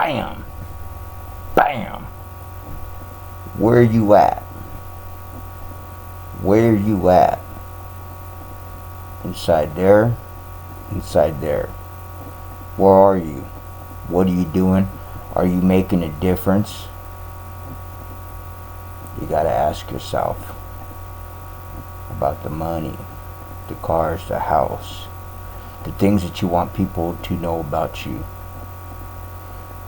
Bam! Bam! Where are you at? Where are you at? Inside there? Inside there. Where are you? What are you doing? Are you making a difference? You gotta ask yourself about the money, the cars, the house, the things that you want people to know about you.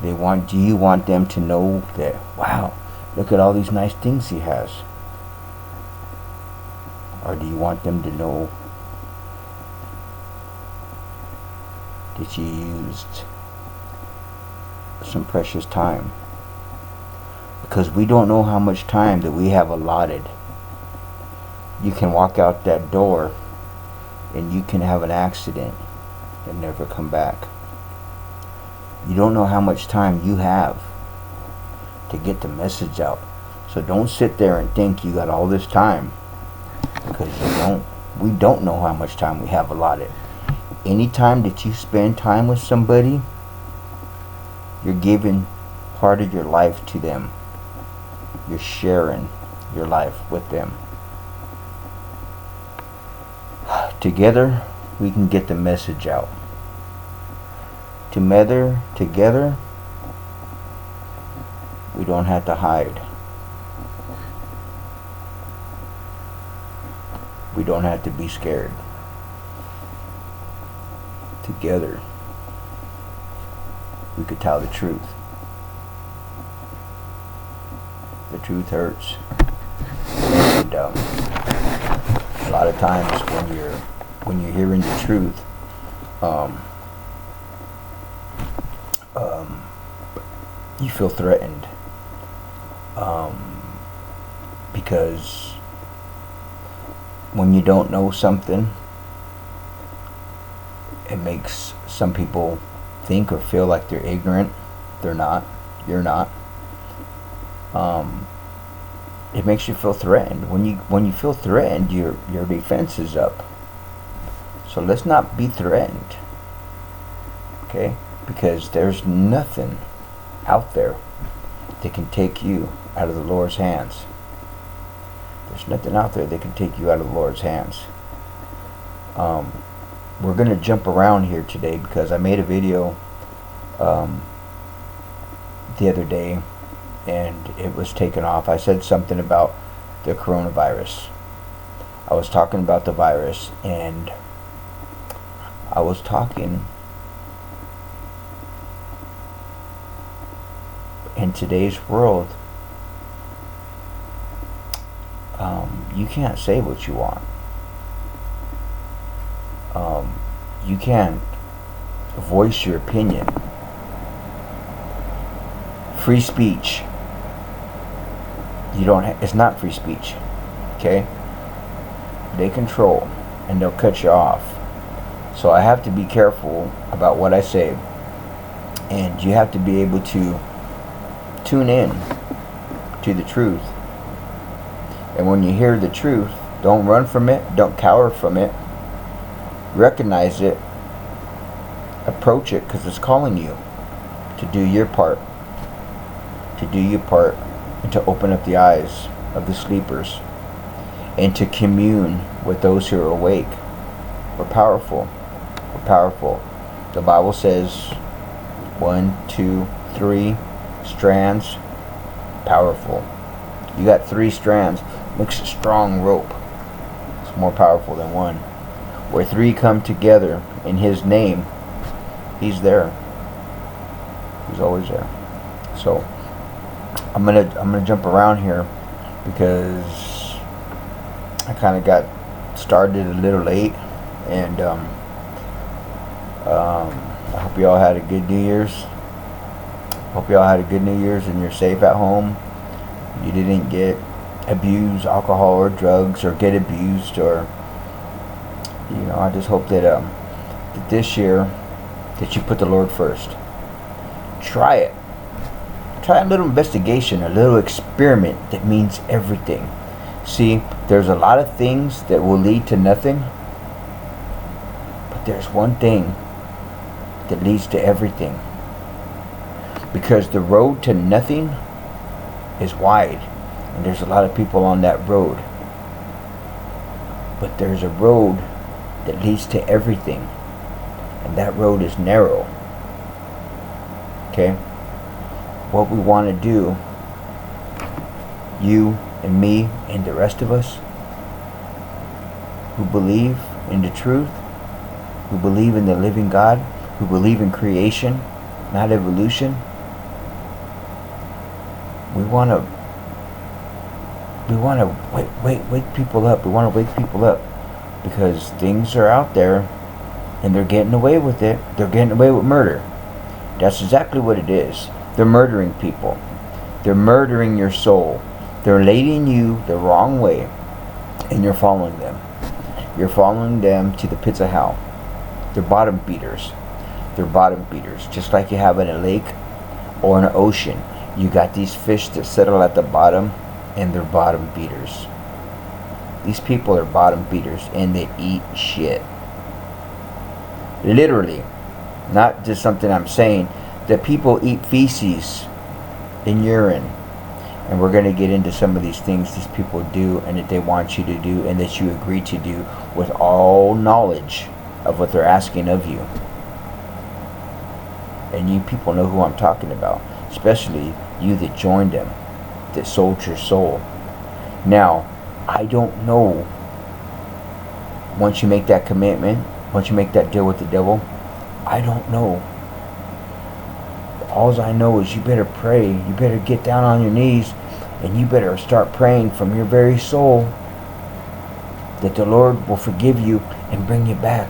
Do you want them to know that, wow, look at all these nice things he has? Or do you want them to know that you used some precious time? Because we don't know how much time that we have allotted. You can walk out that door and you can have an accident and never come back. You don't know how much time you have to get the message out. So don't sit there and think you got all this time, because you don't. We don't know how much time we have allotted. Any time that you spend time with somebody, you're giving part of your life to them. You're sharing your life with them. Together, we can get the message out. Together, we don't have to hide. We don't have to be scared. Together, we could tell the truth. The truth hurts. And a lot of times when you're hearing the truth, you feel threatened, because when you don't know something, it makes some people think or feel like they're ignorant. They're not. You're not. It makes you feel threatened. When you feel threatened, your defense is up. So let's not be threatened, okay? Because there's nothing out there that can take you out of the Lord's hands. There's nothing out there that can take you out of the Lord's hands. We're going to jump around here today because I made a video the other day and it was taken off. I said something about the coronavirus. I was talking about the virus, and I was talking in today's world. You can't say what you want. You can't voice your opinion. Free speech. It's not free speech. Okay? They control and they'll cut you off. So I have to be careful about what I say. And you have to be able to tune in to the truth. And when you hear the truth, don't run from it. Don't cower from it. Recognize it. Approach it, because it's calling you to do your part. To do your part and to open up the eyes of the sleepers and to commune with those who are awake. We're powerful. We're powerful. The Bible says 1, 2, 3 strands. Powerful. You got 3 strands. Makes a strong rope. It's more powerful than one. Where 3 come together in His name, He's there. He's always there. So I'm gonna jump around here because I kind of got started a little late, and I hope y'all had a good New Year's. Hope y'all had a good New Year's and you're safe at home. You didn't get abused, alcohol or drugs, or get abused, or I just hope that that this year that you put the Lord first. Try it. Try a little investigation, a little experiment that means everything. See, there's a lot of things that will lead to nothing, but there's one thing that leads to everything. Because the road to nothing is wide, and there's a lot of people on that road. But there's a road that leads to everything, and that road is narrow. Okay? What we want to do, you and me and the rest of us who believe in the truth, who believe in the living God, who believe in creation, not evolution, we want to wake people up. We want to wake people up, because things are out there and they're getting away with it. They're getting away with murder. That's exactly what it is. They're murdering people. They're murdering your soul. They're leading you the wrong way, and you're following them. You're following them to the pits of hell. They're bottom feeders. They're bottom feeders. Just like you have in a lake or an ocean. You got these fish that settle at the bottom, and they're bottom feeders. These people are bottom feeders, and they eat shit. Literally. Not just something I'm saying. That people eat feces and urine. And we're going to get into some of these things these people do, and that they want you to do, and that you agree to do, with all knowledge of what they're asking of you. And you people know who I'm talking about. Especially you that joined them, that sold your soul. Now, I don't know, once you make that commitment, once you make that deal with the devil, I don't know. All I know is you better pray. You better get down on your knees, and you better start praying from your very soul that the Lord will forgive you and bring you back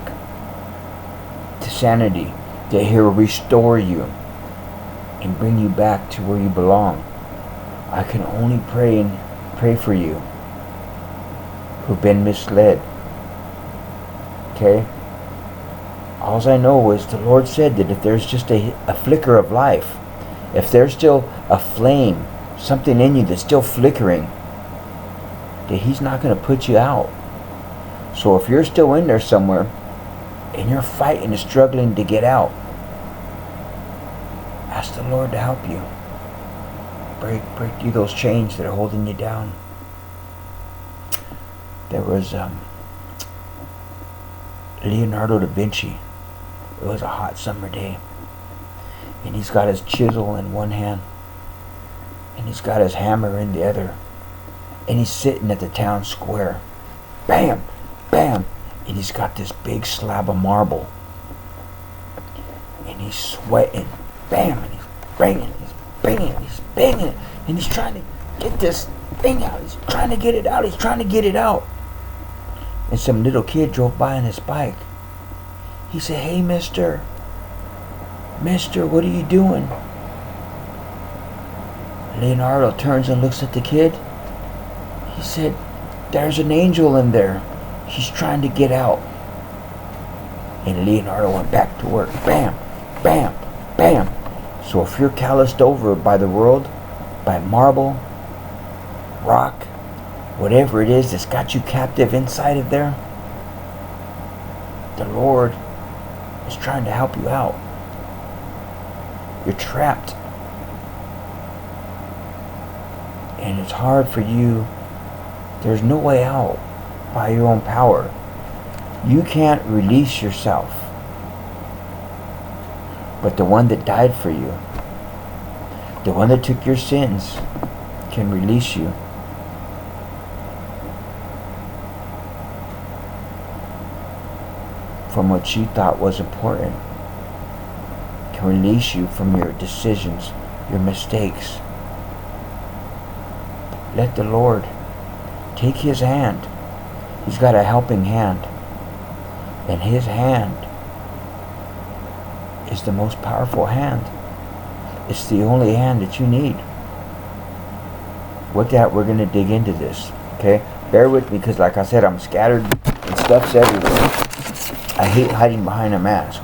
to sanity, that He will restore you and bring you back to where you belong. I can only pray for you who've been misled. Okay? All I know is the Lord said that if there's just a flicker of life, if there's still a flame, something in you that's still flickering, that He's not going to put you out. So if you're still in there somewhere and you're fighting and struggling to get out, ask the Lord to help you. Break through those chains that are holding you down. There was Leonardo da Vinci. It was a hot summer day, and he's got his chisel in one hand, and he's got his hammer in the other, and he's sitting at the town square. Bam! Bam! And he's got this big slab of marble, and he's sweating. Bam! And he's banging, it, and he's trying to get this thing out. He's trying to get it out. And some little kid drove by on his bike. He said, "Hey, mister, what are you doing?" Leonardo turns and looks at the kid. He said, "There's an angel in there. She's trying to get out." And Leonardo went back to work. Bam, bam, bam. So if you're calloused over by the world, by marble, rock, whatever it is that's got you captive inside of there, the Lord is trying to help you out. You're trapped. And it's hard for you. There's no way out by your own power. You can't release yourself. But the one that died for you, the one that took your sins, can release you. From what you thought was important. Can release you from your decisions, your mistakes. Let the Lord take His hand. He's got a helping hand. And His hand is the most powerful hand. It's the only hand that you need. With that, we're going to dig into this. Okay? Bear with me, because like I said, I'm scattered and stuff's everywhere. I hate hiding behind a mask.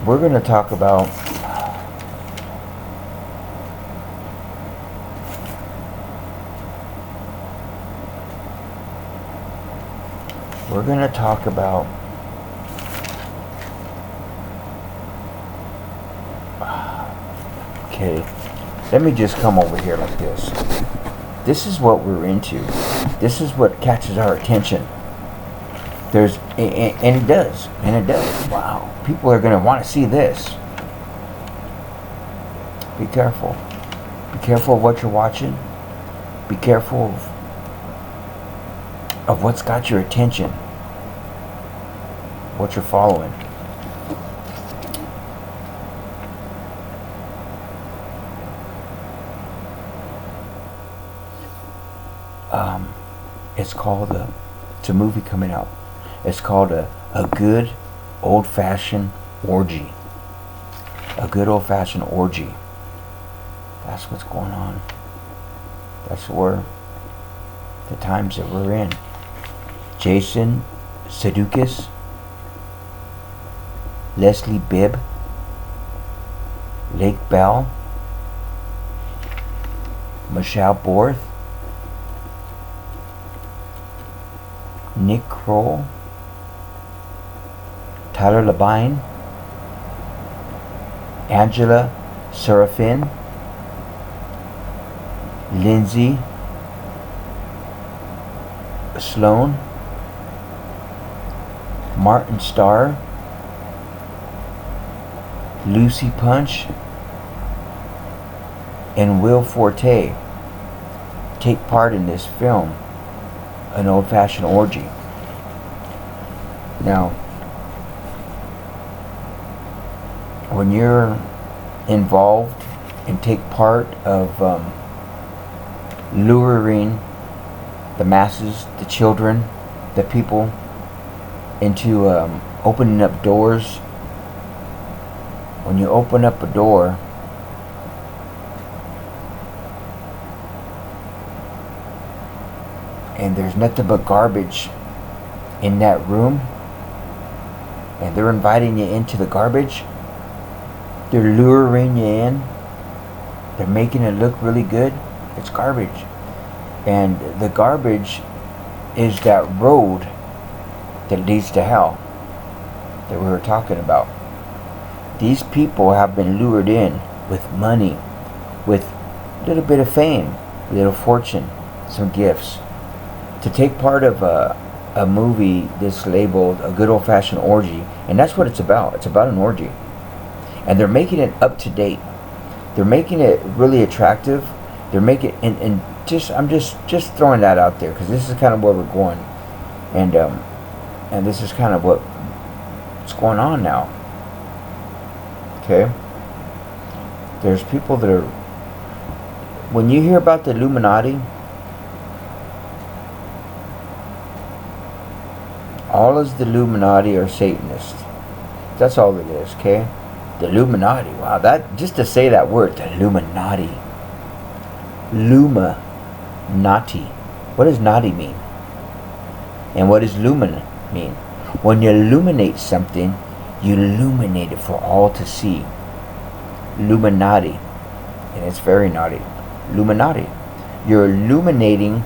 We're going to talk about we're going to talk about okay, let me just come over here like this. This is what we're into. This is what catches our attention. And it does. Wow. People are going to want to see this. Be careful. Be careful of what you're watching. Be careful of what's got your attention. What you're following. It's called it's a movie coming out. It's called a good old-fashioned orgy. A good old-fashioned orgy. That's what's going on. That's where the times that we're in. Jason Sudeikis, Leslie Bibb, Lake Bell, Michelle Borth, Nick Kroll, Tyler Labine, Angela Serafin, Lindsay Sloan, Martin Starr, Lucy Punch, and Will Forte take part in this film, An Old-Fashioned Orgy. Now, when you're involved and take part of luring the masses, the children, the people into opening up doors, when you open up a door, and there's nothing but garbage in that room, and they're inviting you into the garbage, they're luring you in, they're making it look really good, it's garbage. And the garbage is that road that leads to hell that we were talking about. These people have been lured in with money, with a little bit of fame, a little fortune, some gifts, to take part of a movie that's labeled A Good Old-Fashioned Orgy. And that's what it's about. It's about an orgy. And they're making it up to date. They're making it really attractive. They're making and I'm just throwing that out there because this is kind of where we're going, and this is kind of what's going on now. Okay, there's people that are. When you hear about the Illuminati, all of the Illuminati are Satanists. That's all it is. Okay, the Illuminati. Wow, that just to say that word, the Illuminati. Nati. What does nati mean? And what does lumen mean? When you illuminate something, you illuminate it for all to see. Illuminati. And it's very naughty. Illuminati. You're illuminating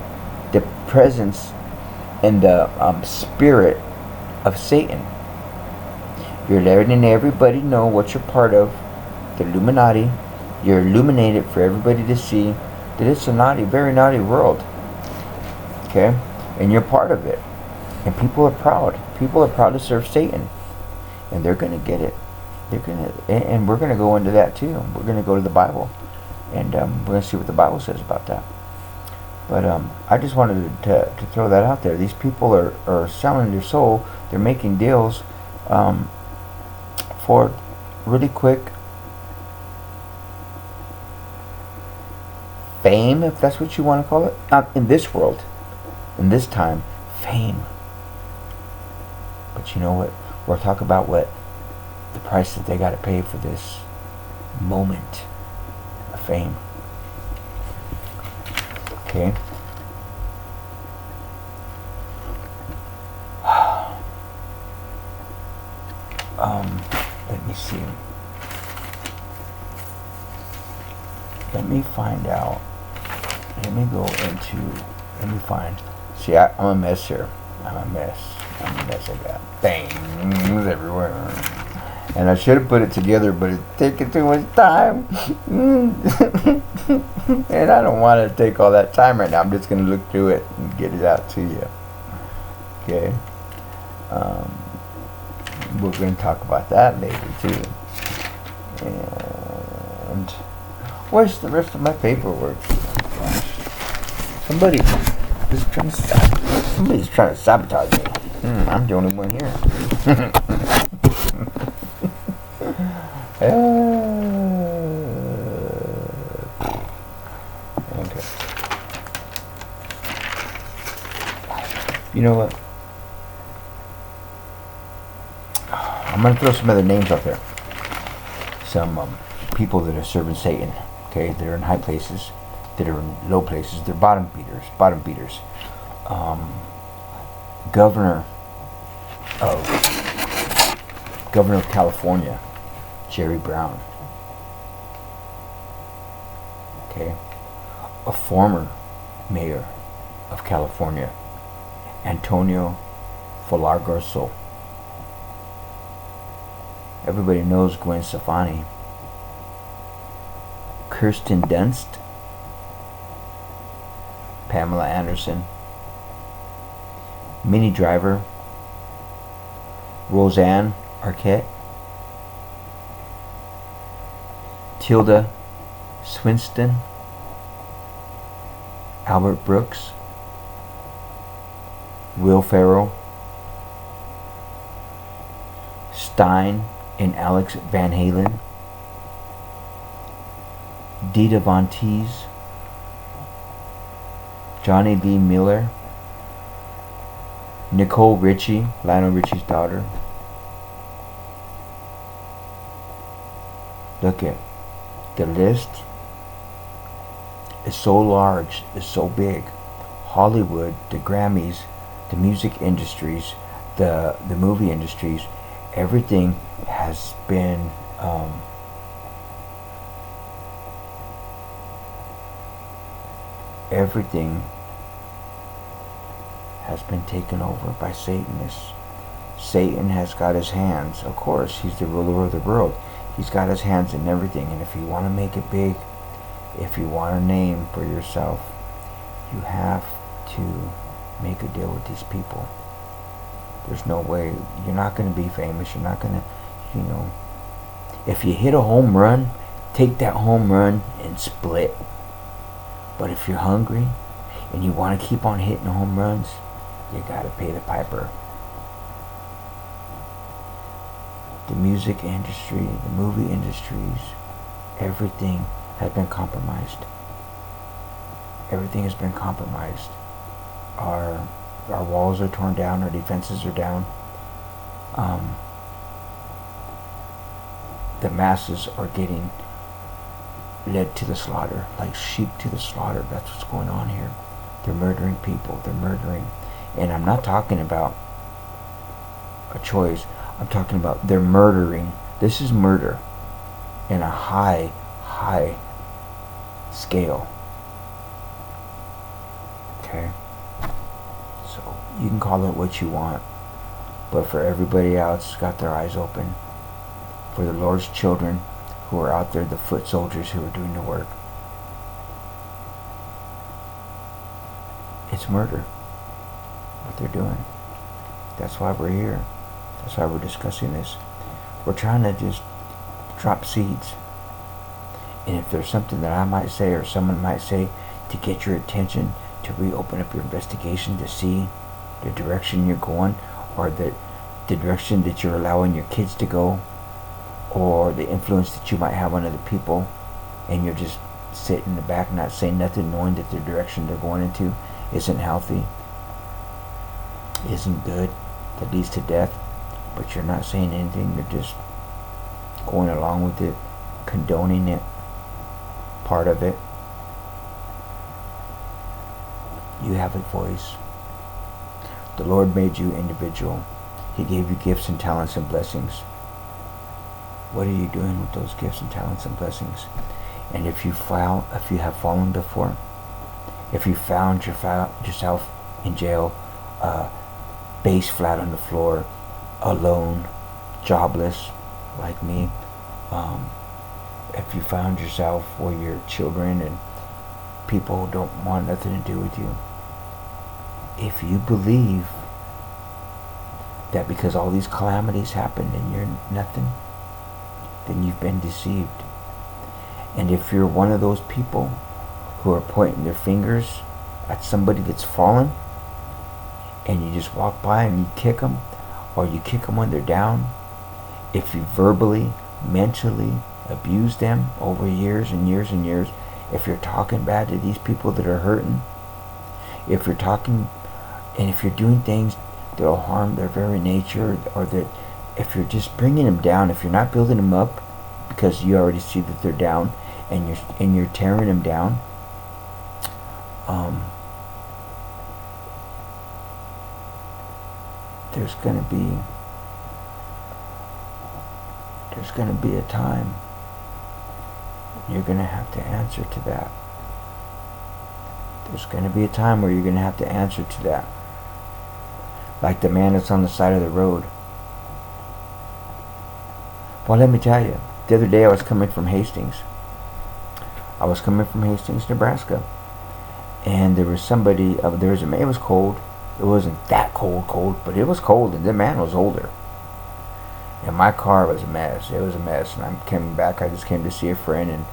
the presence and the spirit of Satan. You're letting everybody know what you're part of. The Illuminati. You're illuminated for everybody to see that it's a naughty, very naughty world. Okay? And you're part of it. And people are proud. People are proud to serve Satan. And they're going to get it. And we're going to go into that too. We're going to go to the Bible. And we're going to see what the Bible says about that. But I just wanted to throw that out there. These people are selling their soul. They're making deals for really quick fame, if that's what you want to call it. Not in this world, in this time, fame. But you know what? We'll talk about what the price that they got to pay for this moment of fame. Okay. Let me see. Let me find out. Let me go into. Let me find. See, I'm a mess here. I'm a mess. I'm a mess. I got things everywhere. And I should have put it together, but it's taking too much time. And I don't want to take all that time right now. I'm just going to look through it and get it out to you. Okay? We're going to talk about that later, too. And where's the rest of my paperwork? Somebody's trying to sabotage me. I'm the only one here. Okay. You know what? I'm going to throw some other names out there. Some people that are serving Satan. Okay, they're in high places, that are in low places. They're bottom beaters. Governor of California, Jerry Brown. Okay, a former mayor of California, Antonio Falargarso. Everybody knows Gwen Stefani. Kirsten Dunst, Pamela Anderson, Minnie Driver, Roseanne Arquette, Tilda Swinton, Albert Brooks, Will Ferrell, Stein and Alex Van Halen, Dita Von Teese, Johnny Lee Miller, Nicole Richie, Lionel Richie's daughter. Look at the list is so large, is so big. Hollywood, the Grammys, the music industries, the movie industries, everything has been taken over by Satanists. Satan has got his hands. Of course, he's the ruler of the world. He's got his hands in everything. And if you want to make it big, if you want a name for yourself, you have to make a deal with these people. There's no way. You're not going to be famous. You're not going to, if you hit a home run, take that home run and split. But if you're hungry and you want to keep on hitting home runs, you got to pay the piper. The music industry, the movie industries, everything has been compromised. Everything has been compromised. Our walls are torn down. Our defenses are down. The masses are getting led to the slaughter, like sheep to the slaughter. That's what's going on here. They're murdering people. They're murdering. And I'm not talking about a choice. I'm talking about they're murdering. This is murder in a high scale. Okay? So you can call it what you want. But for everybody else, got their eyes open. For the Lord's children who are out there, the foot soldiers who are doing the work. It's murder, what they're doing. That's why we're here. That's why we're discussing this. We're trying to just drop seeds. And if there's something that I might say or someone might say to get your attention, to reopen up your investigation, to see the direction you're going, or the direction that you're allowing your kids to go, or the influence that you might have on other people, and you're just sitting in the back not saying nothing, knowing that the direction they're going into isn't healthy, isn't good, that leads to death, but you're not saying anything, you're just going along with it, condoning it, part of it. You have a voice. The Lord made you individual. He gave you gifts and talents and blessings. What are you doing with those gifts and talents and blessings? And if you have fallen before, if you found yourself in jail, face flat on the floor, alone, jobless, like me. If you found yourself where your children and people don't want nothing to do with you, if you believe that because all these calamities happen and you're nothing, then you've been deceived. And if you're one of those people who are pointing their fingers at somebody that's fallen, and you just walk by and you kick them, or you kick them when they're down, if you verbally, mentally abuse them over years and years and years, if you're talking bad to these people that are hurting, if you're talking, and if you're doing things that'll harm their very nature, or that if you're just bringing them down, if you're not building them up because you already see that they're down, and you're tearing them down, there's gonna be a time you're gonna have to answer to that. There's gonna be a time where you're gonna have to answer to that. Like the man that's on the side of the road. Well, let me tell you, the other day I was coming from Hastings. Nebraska. And there was somebody, it was cold. It wasn't that cold, but it was cold, and the man was older. And my car was a mess. It was a mess. And I'm coming back. I just came to see a friend and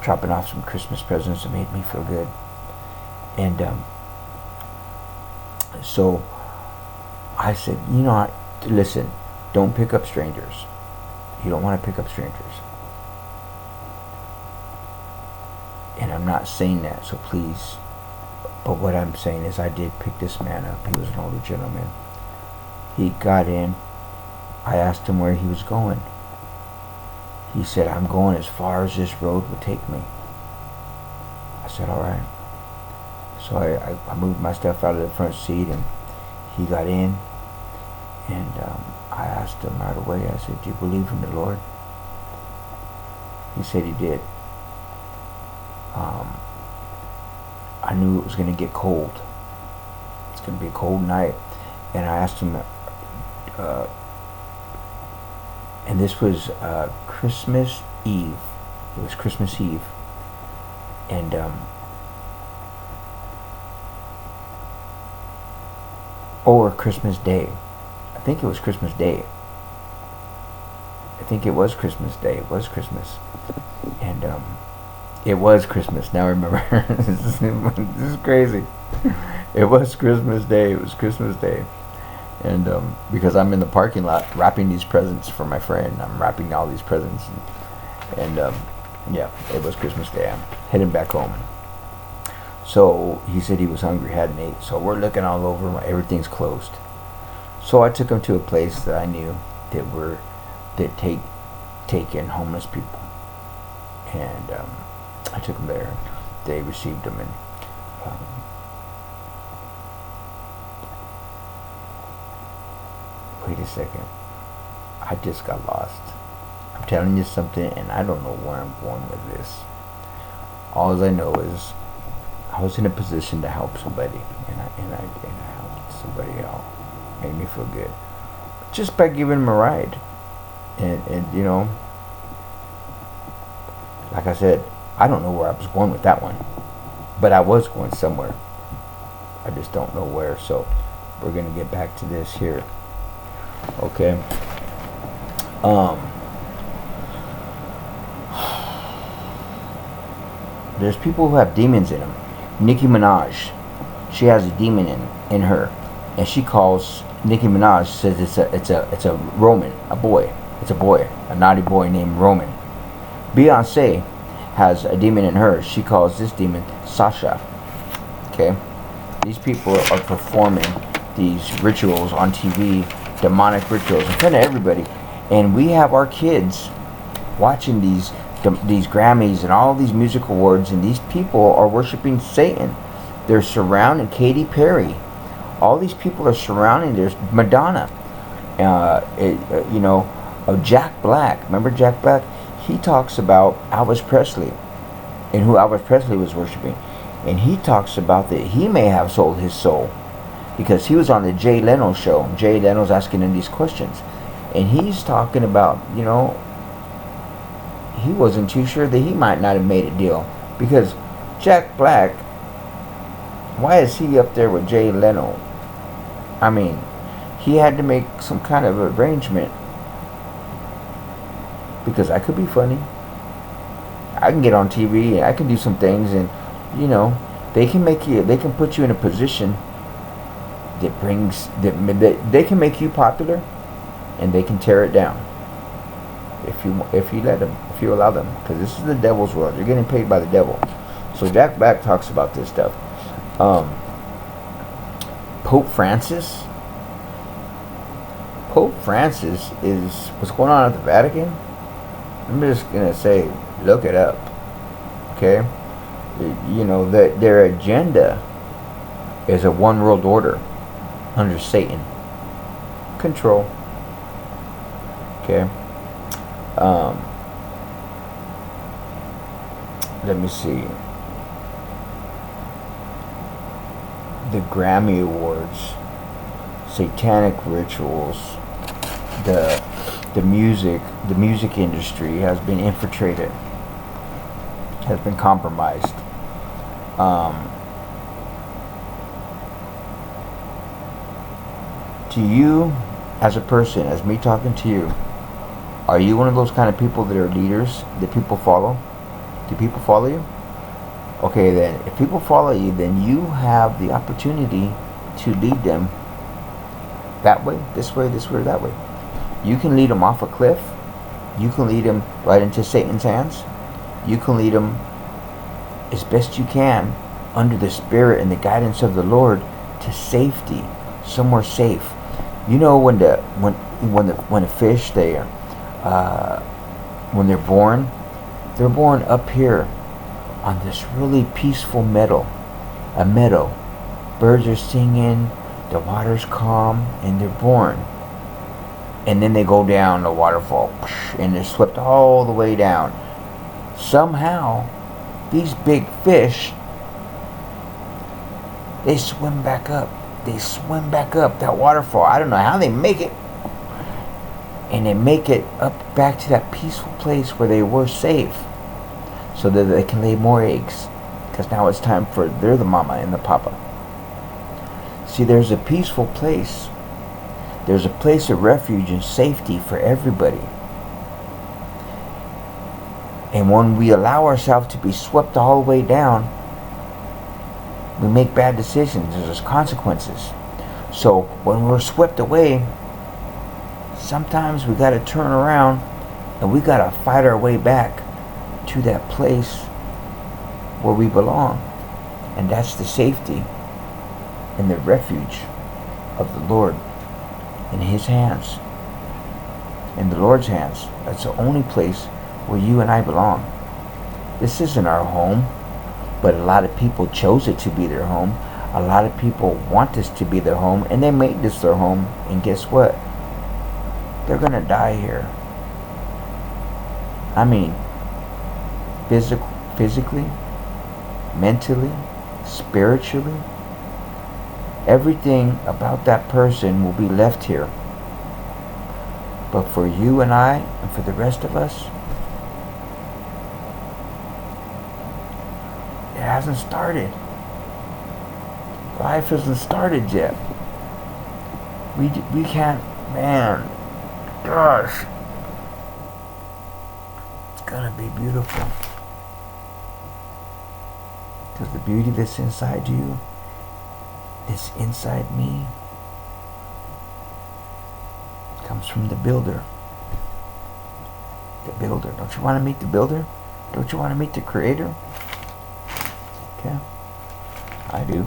dropping off some Christmas presents that made me feel good. And so I said, listen, don't pick up strangers. You don't want to pick up strangers. And I'm not saying that, so please. But what I'm saying is I did pick this man up. He was an older gentleman. He got in. I asked him where he was going. He said, I'm going as far as this road will take me. I said, all right. So I moved my stuff out of the front seat, and he got in. And I asked him right away, I said, do you believe in the Lord? He said he did. I knew it was going to get cold. It's going to be a cold night. And I asked him, and this was Christmas Eve. It was Christmas Eve. And or Christmas Day. I think it was Christmas Day. I think it was Christmas Day. It was Christmas. And it was Christmas. Now I remember. This is crazy. It was Christmas Day. It was Christmas Day. And because I'm in the parking lot wrapping these presents for my friend. I'm wrapping all these presents. And yeah, it was Christmas Day. I'm heading back home. So he said he was hungry, hadn't ate. So we're looking all over. Everything's closed. So I took him to a place that I knew that take in homeless people. And I took him there. They received him, and wait a second. I just got lost. I'm telling you something, and I don't know where I'm going with this. All I know is I was in a position to help somebody, and I helped somebody out. Made me feel good just by giving them a ride. And you know, like I said, I don't know where I was going with that one, but I was going somewhere. I just don't know where. So we're gonna get back to this here. Okay. There's people who have demons in them. Nicki Minaj, she has a demon in her, and she calls Nicki Minaj, says it's a Roman, a boy. It's a boy, a naughty boy named Roman. Beyonce has a demon in her. She calls this demon Sasha. Okay, these people are performing these rituals on TV, demonic rituals in front of everybody, and we have our kids watching these Grammys and all these music awards, and these people are worshiping Satan. They're surrounding Katy Perry. All these people are surrounding. There's Madonna. Jack Black. Remember Jack Black? He talks about Elvis Presley and who Elvis Presley was worshiping, and he talks about that he may have sold his soul because he was on the Jay Leno show. Jay Leno's asking him these questions, and he's talking about, he wasn't too sure that he might not have made a deal, because Jack Black, why is he up there with Jay Leno? I mean, he had to make some kind of arrangement, because I could be funny. I can get on TV, I can do some things, and they can put you in a position that they can make you popular, and they can tear it down if you let them, if you allow them, because this is the devil's world. You're getting paid by the devil. So Jack Black talks about this stuff. Pope Francis is what's going on at the Vatican. I'm just gonna say, look it up, okay? That their agenda is a one world order under Satan control. Okay. Let me see. The Grammy Awards, satanic rituals, the music industry has been infiltrated, has been compromised. To you, as a person, as me talking to you, are you one of those kind of people that are leaders that people follow? Do people follow you? Okay, then if people follow you, then you have the opportunity to lead them that way, this way, or that way. You can lead them off a cliff. You can lead them right into Satan's hands. You can lead them as best you can under the spirit and the guidance of the Lord to safety, somewhere safe. When the fish when they're born up here on this really peaceful meadow. Birds are singing, the water's calm, and they're born. And then they go down the waterfall, and they're swept all the way down. Somehow, these big fish, they swim back up. That waterfall. I don't know how they make it. And they make it up back to that peaceful place where they were safe, so that they can lay more eggs. Because now it's time for, they're the mama and the papa. See, there's a peaceful place. There's a place of refuge and safety for everybody. And when we allow ourselves to be swept all the way down, we make bad decisions. There's consequences. So when we're swept away, sometimes we got to turn around and we got to fight our way back to that place where we belong. And that's the safety and the refuge of the Lord in His hands, in the Lord's hands. That's the only place where you and I belong. This isn't our home, but a lot of people chose it to be their home. A lot of people want this to be their home, and they made this their home. And guess what? They're gonna die here. I mean, physically, mentally, spiritually, everything about that person will be left here. But for you and I, and for the rest of us, it hasn't started. Life hasn't started yet. We can't, man, gosh. It's gonna be beautiful. Because the beauty that's inside you, that's inside me, comes from the builder. The builder. Don't you want to meet the builder? Don't you want to meet the creator? Okay. I do.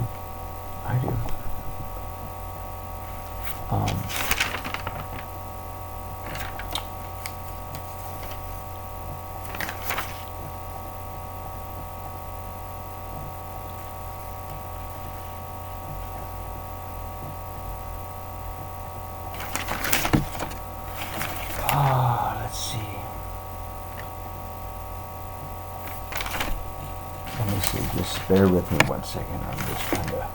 Let's see. Let me see. Just bear with me 1 second. I'm just trying to.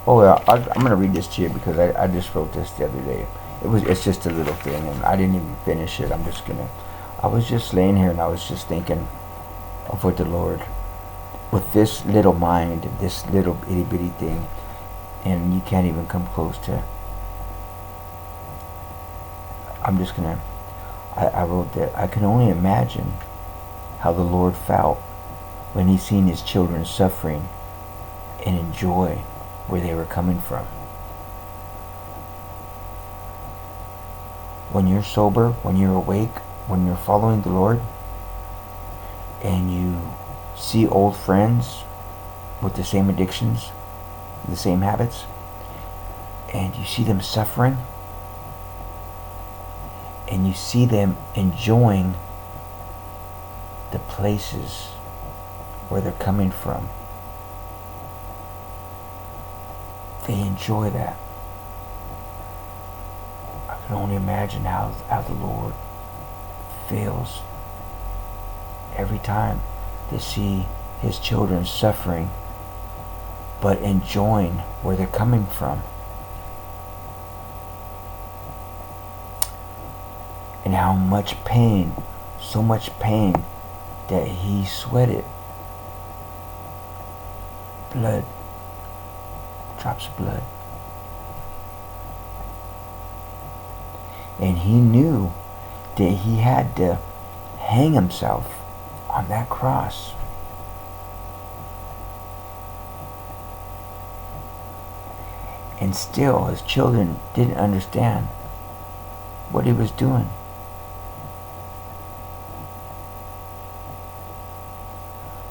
Oh yeah, I'm gonna read this to you because I just wrote this the other day. It's just a little thing, and I didn't even finish it. I was just laying here and I was just thinking of what the Lord, with this little mind, this little itty bitty thing, and you can't even come close to. I wrote that I can only imagine how the Lord felt when he seen his children suffering and enjoy where they were coming from. When you're sober, when you're awake, when you're following the Lord, and you see old friends with the same addictions, the same habits, and you see them suffering, and you see them enjoying the places where they're coming from. They enjoy that. I can only imagine how the Lord feels every time to see his children suffering but enjoying where they're coming from. And how much pain, so much pain that he sweated. Blood, drops of blood. And he knew that he had to hang himself on that cross. And still his children didn't understand what he was doing.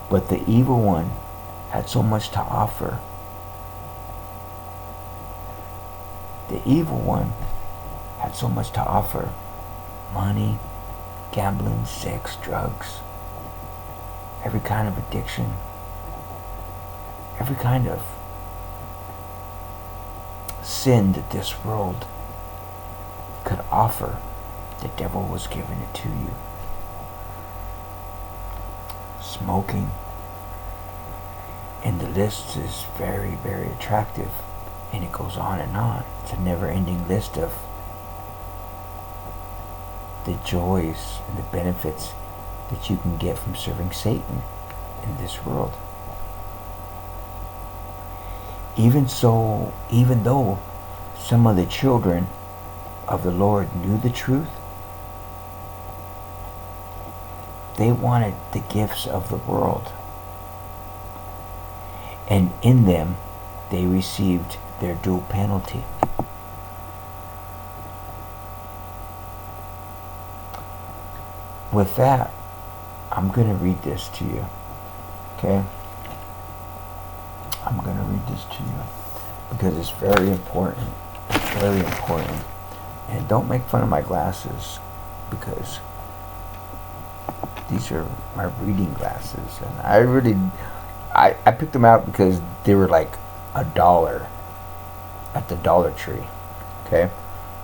But the evil one had so much to offer. The evil one had so much to offer. Money, gambling, sex, drugs, every kind of addiction, every kind of sin that this world could offer. The devil was giving it to you. Smoking. And the list is very, very attractive. And it goes on and on. It's a never-ending list of the joys and the benefits that you can get from serving Satan in this world. Even though some of the children of the Lord knew the truth, they wanted the gifts of the world. And in them, they received their due penalty. With that, I'm going to read this to you. Okay? I'm going to read this to you because it's very important. It's very important. And don't make fun of my glasses because these are my reading glasses. And I picked them out because they were like $1 at the Dollar Tree. Okay?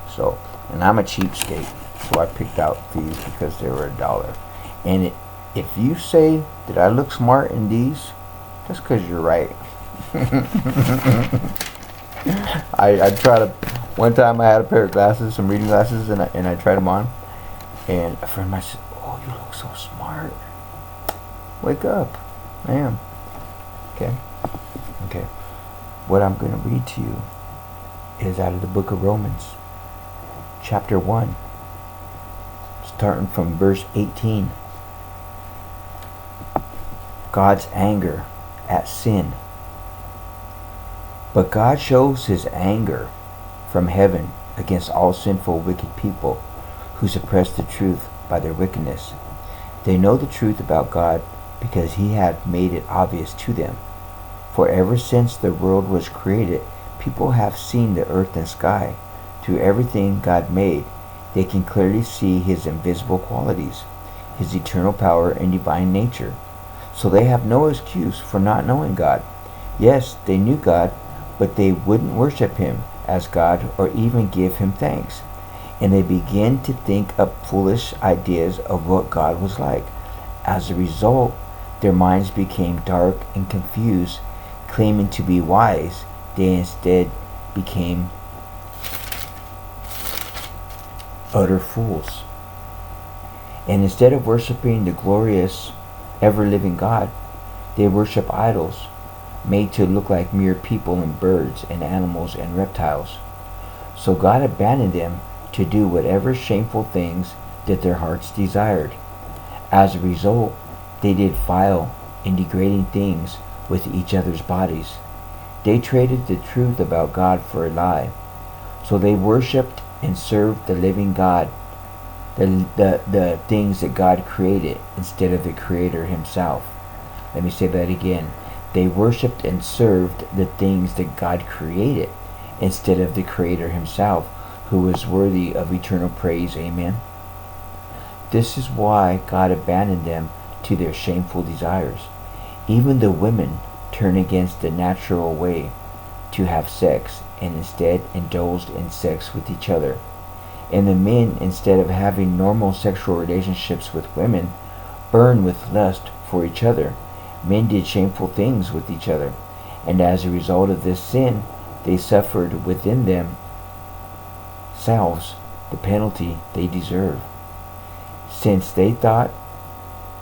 So, and I'm a cheapskate. So I picked out these because they were $1. And if you say that I look smart in these, that's because you're right. I tried to. One time I had a pair of glasses, some reading glasses, and I tried them on. And a friend of mine said, "Oh, you look so smart. Wake up." I am. Okay. Okay. What I'm going to read to you is out of the book of Romans, chapter 1. Starting from verse 18. God's anger at sin. But God shows his anger from heaven against all sinful, wicked people who suppress the truth by their wickedness. They know the truth about God because he had made it obvious to them. For ever since the world was created, people have seen the earth and sky. Through everything God made, they can clearly see his invisible qualities, his eternal power and divine nature. So they have no excuse for not knowing God. Yes, they knew God, but they wouldn't worship him as God or even give him thanks. And they began to think up foolish ideas of what God was like. As a result, their minds became dark and confused. Claiming to be wise, They instead became utter fools. And instead of worshiping the glorious, ever-living God, they worship idols made to look like mere people and birds and animals and reptiles. So God abandoned them to do whatever shameful things that their hearts desired. As a result, they did vile and degrading things with each other's bodies. They traded the truth about God for a lie. So they worshipped and served the living God, the things that God created instead of the Creator Himself. Let me say that again. They worshipped and served the things that God created instead of the Creator Himself, who is worthy of eternal praise. Amen. This is why God abandoned them to their shameful desires. Even the women turned against the natural way to have sex and instead indulged in sex with each other. And the men, instead of having normal sexual relationships with women, burned with lust for each other. Men did shameful things with each other, and as a result of this sin, they suffered within themselves the penalty they deserve. Since they thought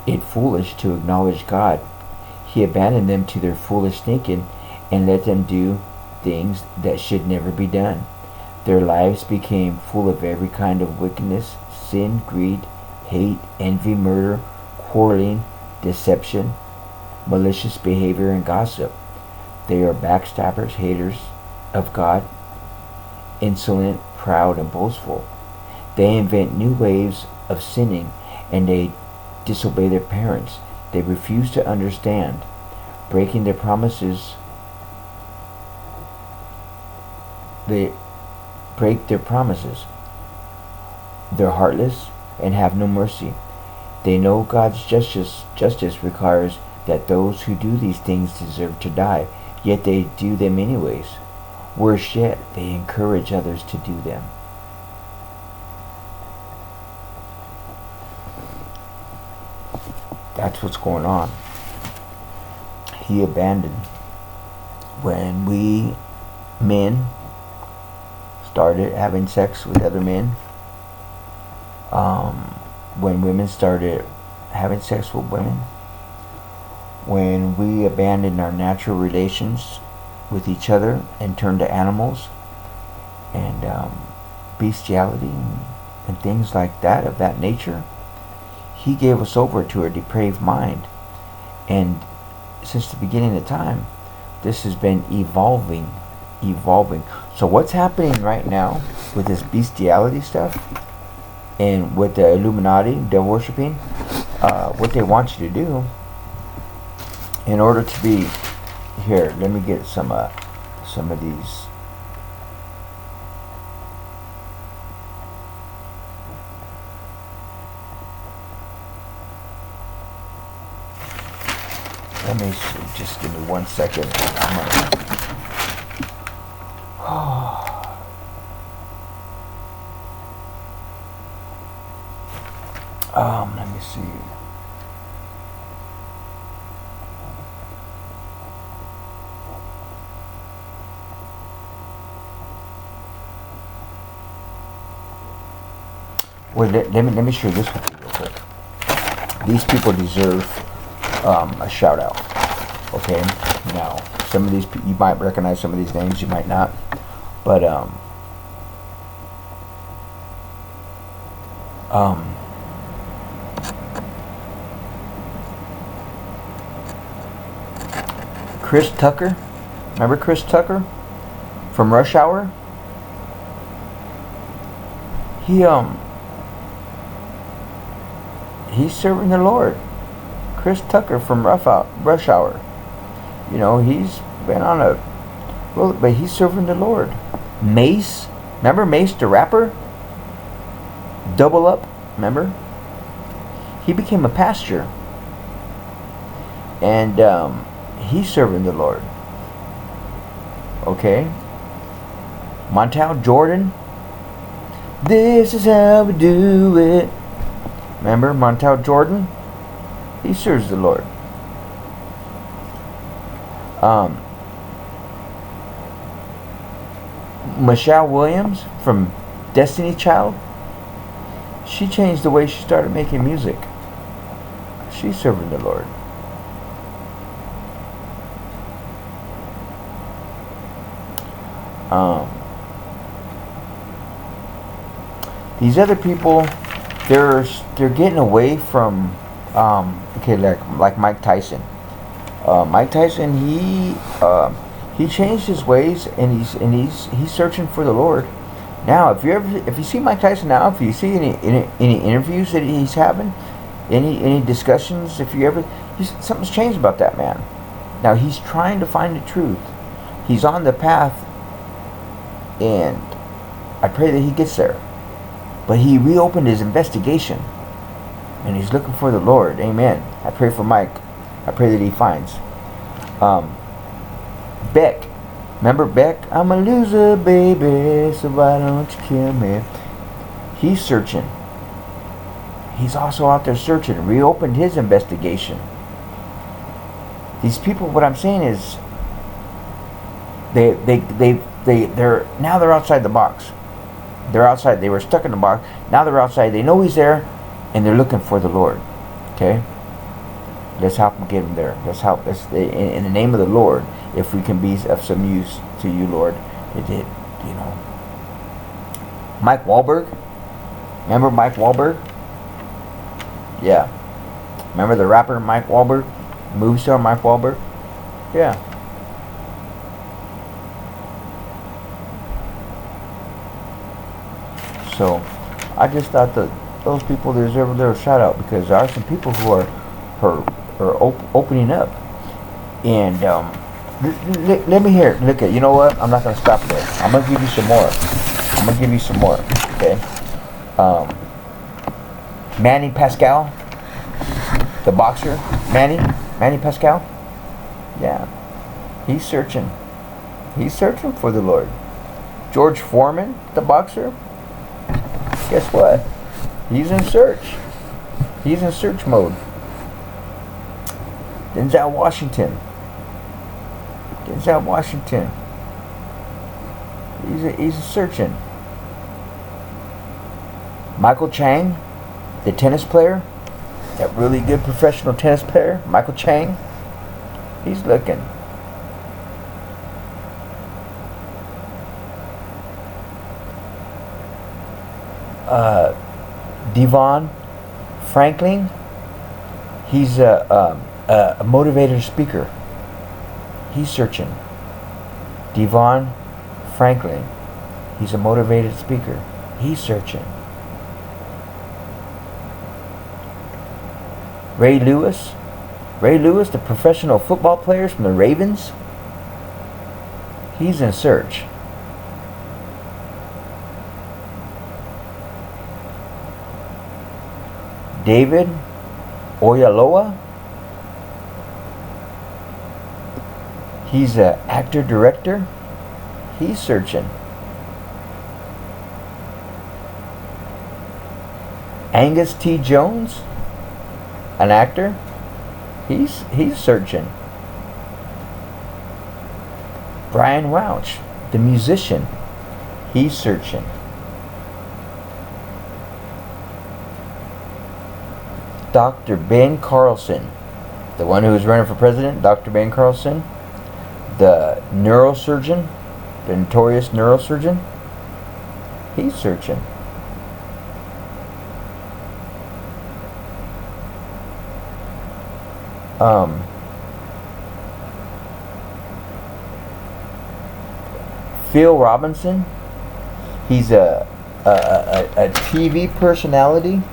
it foolish to acknowledge God, He abandoned them to their foolish thinking and let them do things that should never be done. Their lives became full of every kind of wickedness, sin, greed, hate, envy, murder, quarreling, deception, malicious behavior, and gossip. They are backstabbers, haters of God, insolent, proud, and boastful. They invent new ways of sinning, and they disobey their parents. They refuse to understand, breaking their promises. They break their promises. They're heartless and have no mercy. They know God's justice requires that those who do these things deserve to die, yet they do them anyways. Worse yet, they encourage others to do them. That's what's going on. He abandoned. When we men started having sex with other men, when women started having sex with women, when we abandoned our natural relations with each other and turned to animals and bestiality and things like that of that nature, He gave us over to a depraved mind. And since the beginning of time, this has been evolving. So what's happening right now with this bestiality stuff and with the Illuminati, devil worshipping, what they want you to do in order to be here, let me get some of these. Let me see, just give me 1 second. Let me see. Wait, let me share this with you real quick. These people deserve a shout out. Okay, now some of these you might recognize some of these names, you might not, but Chris Tucker, remember Chris Tucker from Rush Hour? He's serving the Lord. Chris Tucker from Rush Hour. You know, he's been on a well, but he's serving the Lord. Mace, remember Mace the rapper? Double Up, remember? He became a pastor. And he's serving the Lord. Okay? Montel Jordan. This is how we do it. Remember Montel Jordan? He serves the Lord. Michelle Williams from Destiny Child, she changed the way she started making music. She's serving the Lord. These other people, they're getting away from okay, like Mike Tyson. Mike Tyson, he changed his ways, and he's searching for the Lord. Now, if you see Mike Tyson now, if you see any interviews that he's having, any discussions, something's changed about that man. Now he's trying to find the truth. He's on the path, and I pray that he gets there. But he reopened his investigation, and he's looking for the Lord. Amen. I pray for Mike. I pray that he finds. Beck. Remember Beck? I'm a loser, baby, so why don't you kill me? He's searching. He's also out there searching. Reopened his investigation. These people, what I'm saying is, they're outside the box. They're outside. They were stuck in the box. Now they're outside. They know he's there, and they're looking for the Lord. Okay? Let's help them get him there. Let's help us in the name of the Lord. If we can be of some use to you, Lord. Mike Wahlberg. Remember Mike Wahlberg? Yeah. Remember the rapper Mike Wahlberg? Movie star Mike Wahlberg? Yeah. So, I just thought that those people deserve a little shout out, because there are some people who are opening up. And let me hear. Look at, you know what? I'm not going to stop there. I'm going to give you some more. Okay. Manny Pascal, the boxer. Manny Pascal. Yeah. He's searching for the Lord. George Foreman, the boxer. Guess what? He's in search. He's in search mode. Denzel Washington. He's searching. Michael Chang, the tennis player, that really good professional tennis player, Michael Chang, he's looking. Devon Franklin, he's a motivator speaker. He's searching. Devon Franklin, he's a motivated speaker. He's searching. Ray Lewis, the professional football player from the Ravens, he's in search. David Oyelowo, he's an actor-director. He's searching. Angus T. Jones, an actor. He's searching. Brian Welch, the musician. He's searching. Dr. Ben Carlson, the one who was running for president, Dr. Ben Carlson, the neurosurgeon, the notorious neurosurgeon, he's searching. Phil Robinson, he's a TV personality.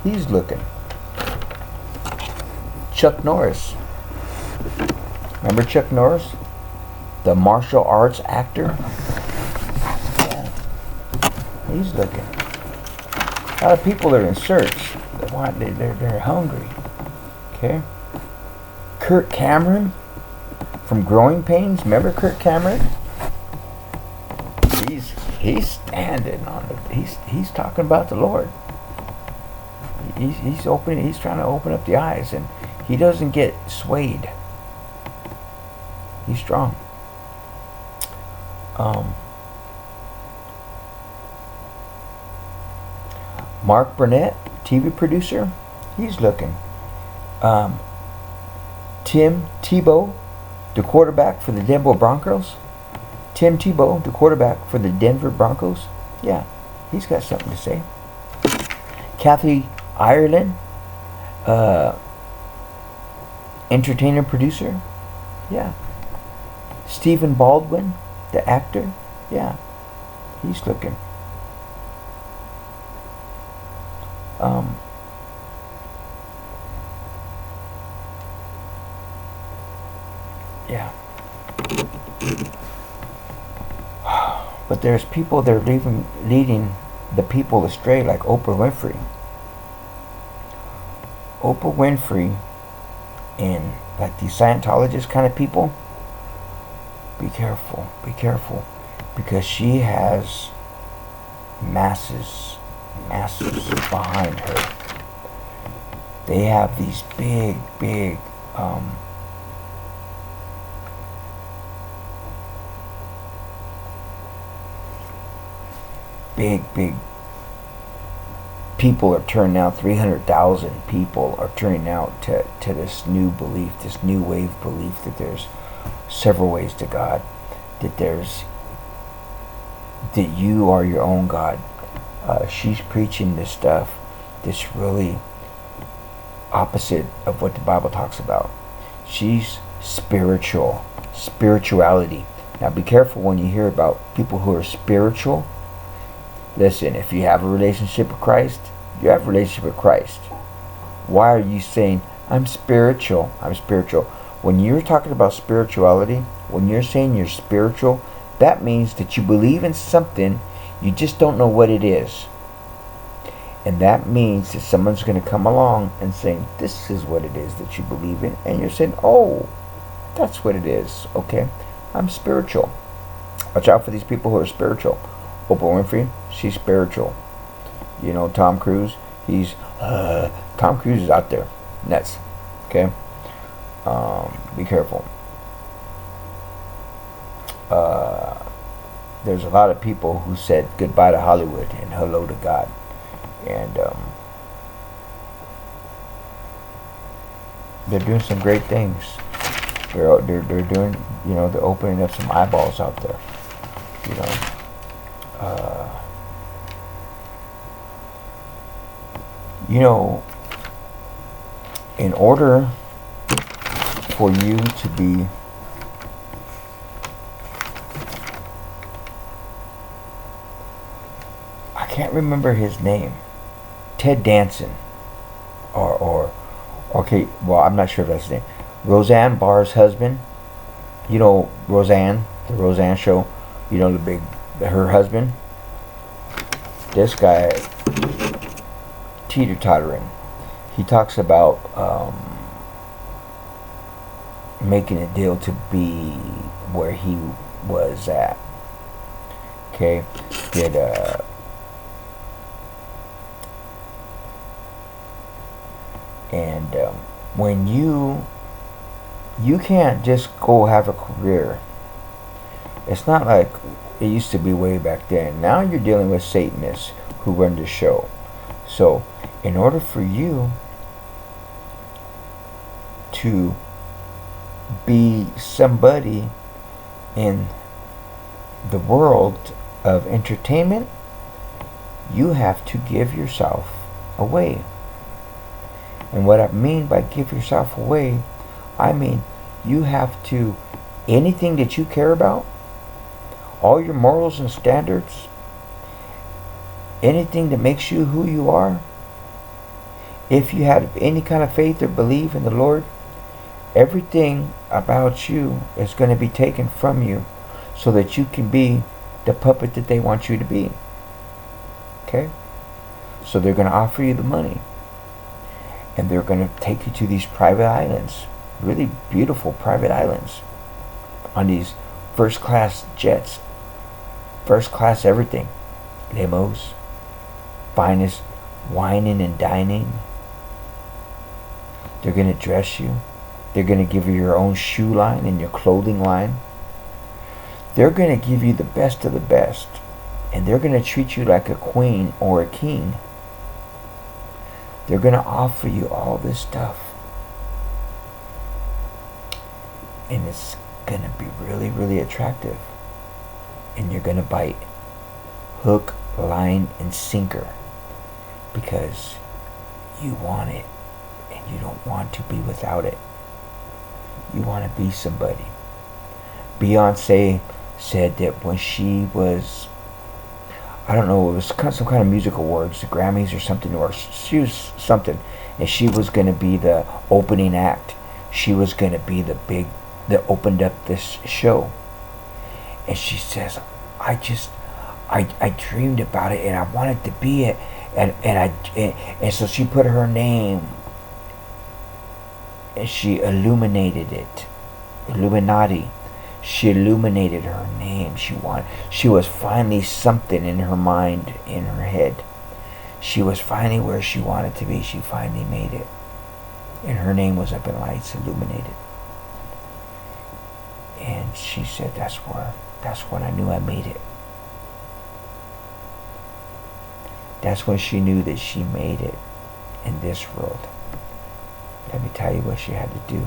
He's looking. Chuck Norris. Remember Chuck Norris? The martial arts actor? Yeah. He's looking. A lot of people are in search. They're hungry. Okay? Kirk Cameron from Growing Pains. Remember Kirk Cameron? He's standing on it. He's talking about the Lord. He's trying to open up the eyes, and he doesn't get swayed. He's strong. Mark Burnett, TV producer, he's looking. Tim Tebow, the quarterback for the Denver Broncos. Tim Tebow, the quarterback for the Denver Broncos. Yeah, he's got something to say. Kathy Ireland, entertainer producer. Yeah. Stephen Baldwin, the actor. Yeah, he's looking. Yeah. But there's people that are leading the people astray, like Oprah Winfrey. Oprah Winfrey and like these Scientologist kind of people, be careful, because she has masses behind her. They have these big people are turning out. 300,000 people are turning out to this new belief, this new wave belief that there's several ways to God, that you are your own God. She's preaching this stuff that's really opposite of what the Bible talks about. She's spirituality. Now be careful when you hear about people who are spiritual. Listen, if you have a relationship with Christ, you have a relationship with Christ. Why are you saying, I'm spiritual? When you're talking about spirituality, when you're saying you're spiritual, that means that you believe in something, you just don't know what it is. And that means that someone's going to come along and saying, this is what it is that you believe in. And you're saying, oh, that's what it is. Okay, I'm spiritual. Watch out for these people who are spiritual. Oprah Winfrey, she's spiritual. You know, Tom Cruise, Tom Cruise is out there. Nuts. Okay? Be careful. There's a lot of people who said goodbye to Hollywood and hello to God. And they're doing some great things. They're doing, you know, they're opening up some eyeballs out there. You know. You know, in order for you to be I can't remember his name. Ted Danson. Or okay, well, I'm not sure if that's his name. Roseanne Barr's husband. You know Roseanne, the Roseanne show. You know her husband. This guy, teeter-tottering. He talks about making a deal to be where he was at. Okay, when you can't just go have a career. It's not like it used to be way back then. Now you're dealing with Satanists who run the show. So, in order for you to be somebody in the world of entertainment, you have to give yourself away. And what I mean by give yourself away, I mean you have to, anything that you care about, all your morals and standards, anything that makes you who you are, if you have any kind of faith or belief in the Lord, everything about you is going to be taken from you so that you can be the puppet that they want you to be. Okay? So they're going to offer you the money. And they're going to take you to these private islands. Really beautiful private islands. On these first class jets. First class everything. Limos. Finest whining and dining. They're going to dress you. They're going to give you your own shoe line and your clothing line. They're going to give you the best of the best. And they're going to treat you like a queen or a king. They're going to offer you all this stuff. And it's going to be really, really attractive. And you're going to bite hook, line, and sinker. Because you want it. And you don't want to be without it. You want to be somebody. Beyonce said that when she was, I don't know, it was some kind of musical awards, the Grammys or something, or she was something, and she was going to be the opening act. She was going to be the big that opened up this show. And she says, I dreamed about it and I wanted to be it, and so she put her name and she illuminated it. Illuminati. She illuminated her name. She was finally something in her mind, in her head. She was finally where she wanted to be. She finally made it. And her name was up in lights, illuminated. And she said, that's when I knew I made it. That's when she knew that she made it in this world. Let me tell you what she had to do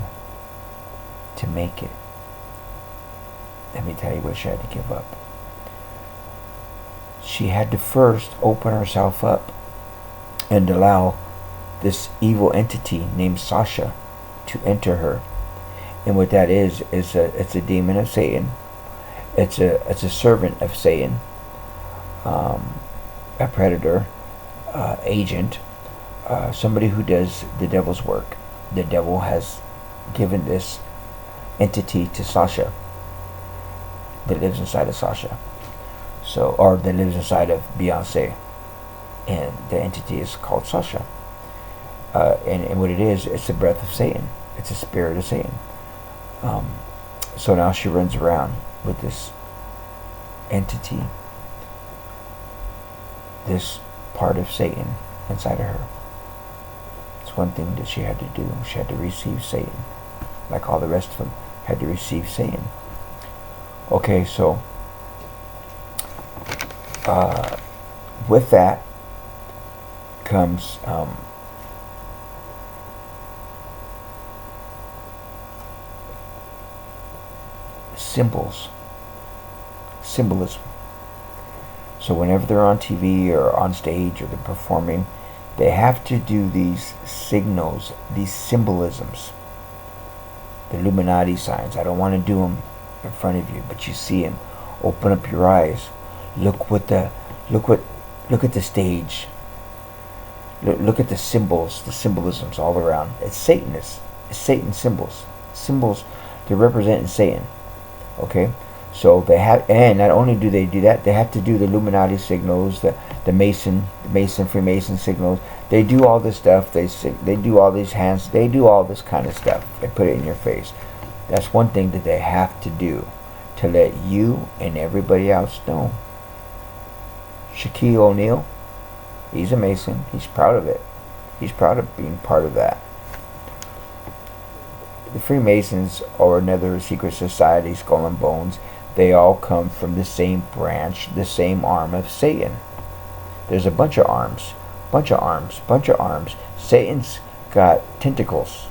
to make it. Let me tell you what she had to give up. She had to first open herself up and allow this evil entity named Sasha to enter her. And what that is it's a demon of Satan. It's a servant of Satan, a predator, agent, somebody who does the devil's work. The devil has given this entity to Sasha, that lives inside of Sasha, or that lives inside of Beyonce, and the entity is called Sasha. And what it is, it's the breath of Satan. It's a spirit of Satan. So now she runs around with this entity, this part of Satan inside of her. It's one thing that she had to do. She had to receive Satan, like all the rest of them had to receive Satan. Okay, so with that comes symbolism. So whenever they're on TV or on stage or they're performing, they have to do these signals, these symbolisms, the Illuminati signs. I don't want to do them in front of you, but you see them. Open up your eyes. Look at the stage. Look at the symbols, the symbolisms all around. It's Satanist. It's Satan symbols. Symbols, they're representing Satan. Okay? So they have, and not only do they do that, they have to do the Illuminati signals, the Freemason signals. They do all this stuff. They do all these hands. They do all this kind of stuff. They put it in your face. That's one thing that they have to do to let you and everybody else know. Shaquille O'Neal, he's a Mason. He's proud of it. He's proud of being part of that. The Freemasons or another secret society, Skull and Bones, they all come from the same branch, the same arm of Satan. There's a bunch of arms. Satan's got tentacles,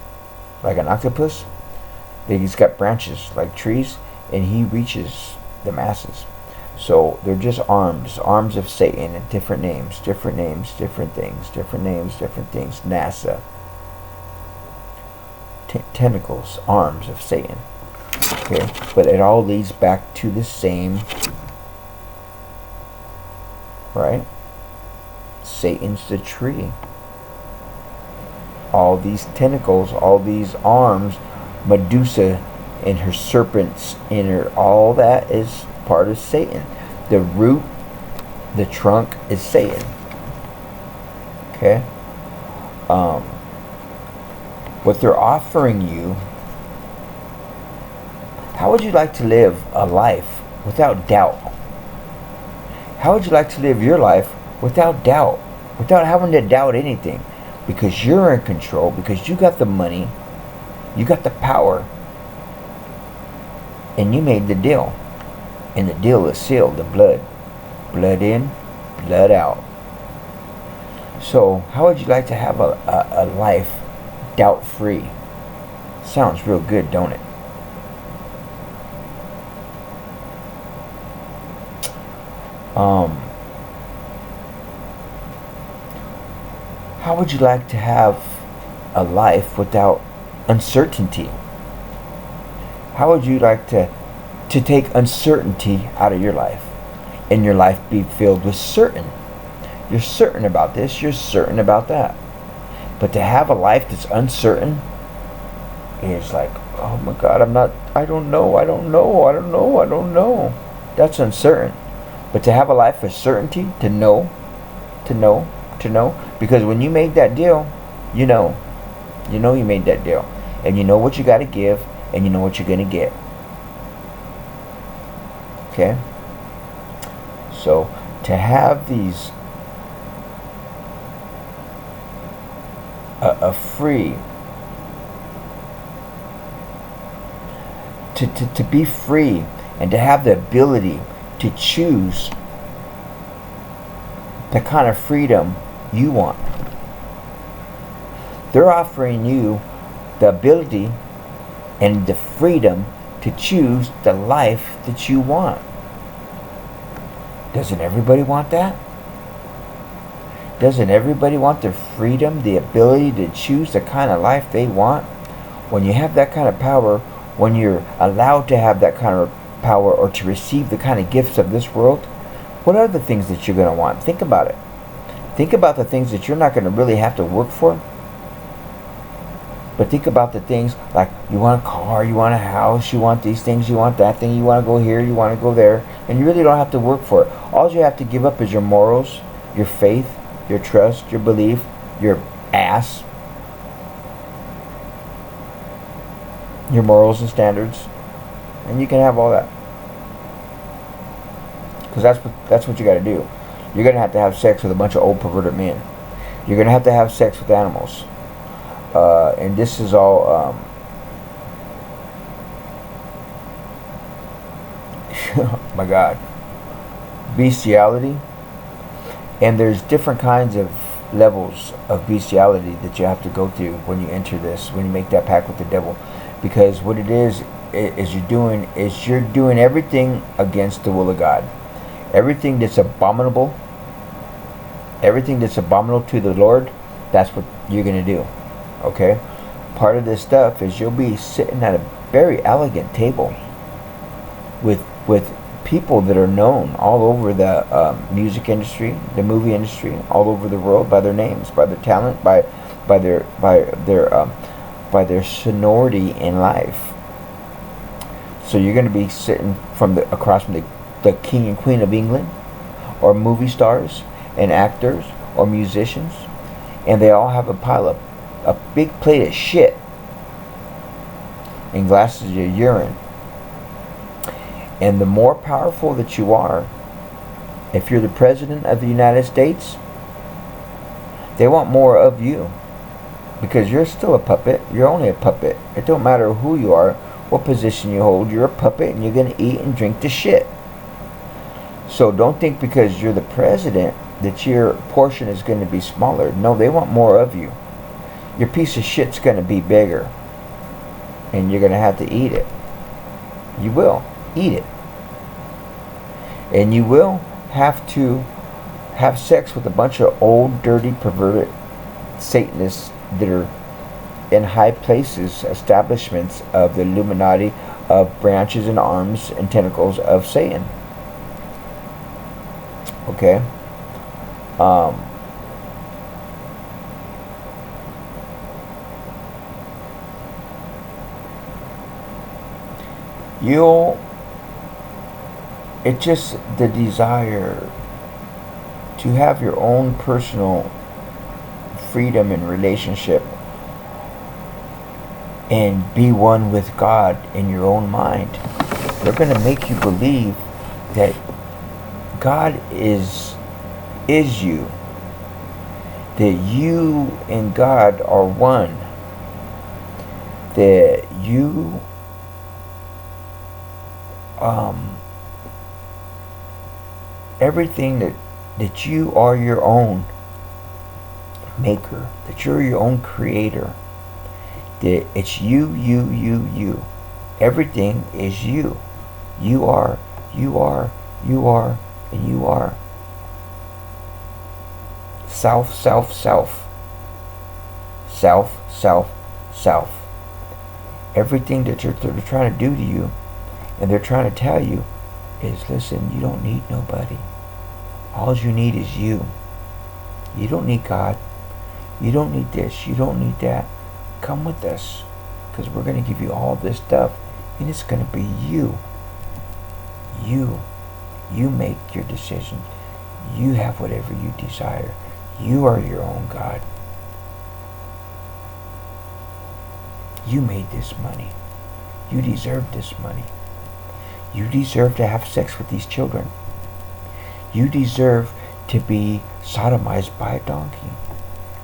like an octopus. He's got branches like trees, and he reaches the masses. So they're just arms of Satan, and different names, different things. NASA. Tentacles, arms of Satan. Okay, but it all leads back to the same, right? Satan's the tree. All these tentacles, all these arms, Medusa and her serpents in her, all that is part of Satan. The root, the trunk is Satan. Okay? What they're offering you, how would you like to live a life without doubt? How would you like to live your life without doubt? without having to doubt anything, because you're in control, because you got the money, you got the power, and you made the deal. And the deal is sealed, the blood. Blood in, blood out. So, how would you like to have a life doubt-free? Sounds real good, don't it? How would you like to have a life without uncertainty? How would you like to take uncertainty out of your life, and your life be filled with certain? You're certain about this, you're certain about that. But to have a life that's uncertain is like, oh my God, I don't know. That's uncertain. But to have a life of certainty, to know, because when you make that deal, you know you made that deal. And you know what you got to give, and you know what you're going to get. Okay? So, to have these a free, to be free, and to have the ability to choose the kind of freedom you want. They're offering you the ability and the freedom to choose the life that you want. Doesn't everybody want that? Doesn't everybody want the freedom, the ability to choose the kind of life they want? When you have that kind of power, when you're allowed to have that kind of power, or to receive the kind of gifts of this world, what are the things that you're going to want? Think about it. Think about the things that you're not going to really have to work for. But think about the things like, you want a car, you want a house, you want these things, you want that thing, you want to go here, you want to go there, and you really don't have to work for it. All you have to give up is your morals, your faith, your trust, your belief, your ass, your morals and standards, and you can have all that. Because that's what you got to do. You're going to have sex with a bunch of old perverted men. You're going to have sex with animals. And this is all oh my God, bestiality. And there's different kinds of levels of bestiality that you have to go through when you enter this, when you make that pact with the devil. Because what it is you're doing everything against the will of God. Everything that's abominable to the Lord, that's what you're going to do. Okay? Part of this stuff is you'll be sitting at a very elegant table with people that are known all over the music industry, the movie industry, all over the world, by their names, by their talent, by their sonority in life. So you're going to be sitting across from the King and Queen of England, or movie stars and actors or musicians, and they all have a big plate of shit and glasses of urine. And the more powerful that you are, if you're the president of the United States, they want more of you, because you're still a puppet. You're only a puppet. It don't matter who you are, what position you hold, you're a puppet, and you're going to eat and drink the shit. So don't think because you're the president that your portion is going to be smaller. No, they want more of you. Your piece of shit's going to be bigger, and you're going to have to eat it. You will eat it. And you will have to have sex with a bunch of old, dirty, perverted Satanists that are in high places, establishments of the Illuminati, of branches and arms and tentacles of Satan. Okay? It's just the desire to have your own personal freedom and relationship and be one with God in your own mind. They're going to make you believe that God is you, that you and God are one, that you everything that you are your own maker, that you're your own creator, that it's you. Everything is you. You are, and you are. Self, self, self. Self, self, self. Everything that they're trying to do to you, and they're trying to tell you, is listen, you don't need nobody. All you need is you. You don't need God. You don't need this. You don't need that. Come with us, because we're going to give you all this stuff, and it's going to be you. You make your decision. You have whatever you desire. You are your own God. You made this money. You deserve this money. You deserve to have sex with these children. You deserve to be sodomized by a donkey.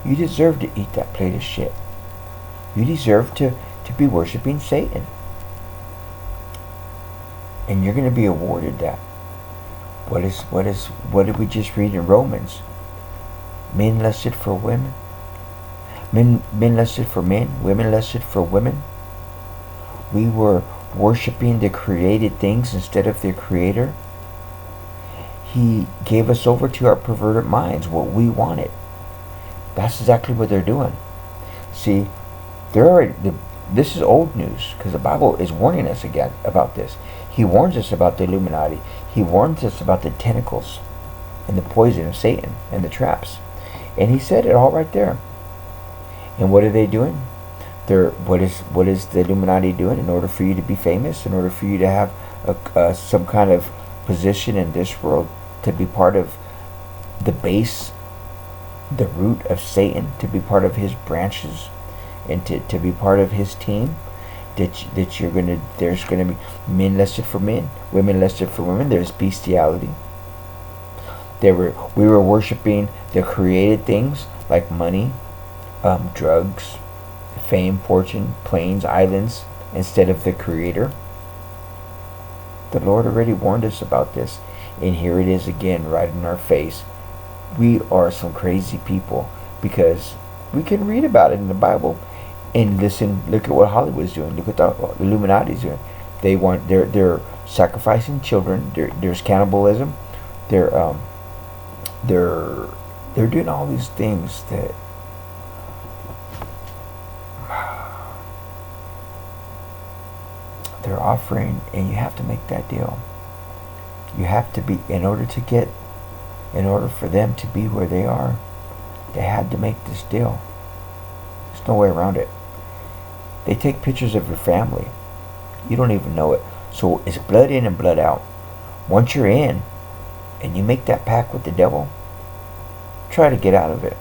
You deserve to eat that plate of shit. You deserve to be worshiping Satan. And you're going to be awarded that. What did we just read in Romans? Men lusted for women. Men lusted for men. Women lusted for women. We were worshiping the created things instead of their creator. He gave us over to our perverted minds, what we wanted. That's exactly what they're doing. See, this is old news, because the Bible is warning us again about this. He warns us about the Illuminati. He warns us about the tentacles and the poison of Satan and the traps. And he said it all right there. And what are they doing? What is the Illuminati doing in order for you to be famous, in order for you to have some kind of position in this world, to be part of the base, the root of Satan, to be part of his branches, and to be part of his team? That there's gonna be men lusted for men, women lusted for women. There's bestiality. We were worshiping the created things like money, drugs, fame, fortune, planes, islands, instead of the creator. The Lord already warned us about this, and here it is again, right in our face. We are some crazy people, because we can read about it in the Bible. And listen, look at what Hollywood's doing. Look at the Illuminati's doing. They're sacrificing children. There's cannibalism. They're doing all these things that they're offering, and you have to make that deal. You have to be, in order for them to be where they are, they had to make this deal. There's no way around it. They take pictures of your family. You don't even know it. So it's blood in and blood out. Once you're in, and you make that pact with the devil, try to get out of it.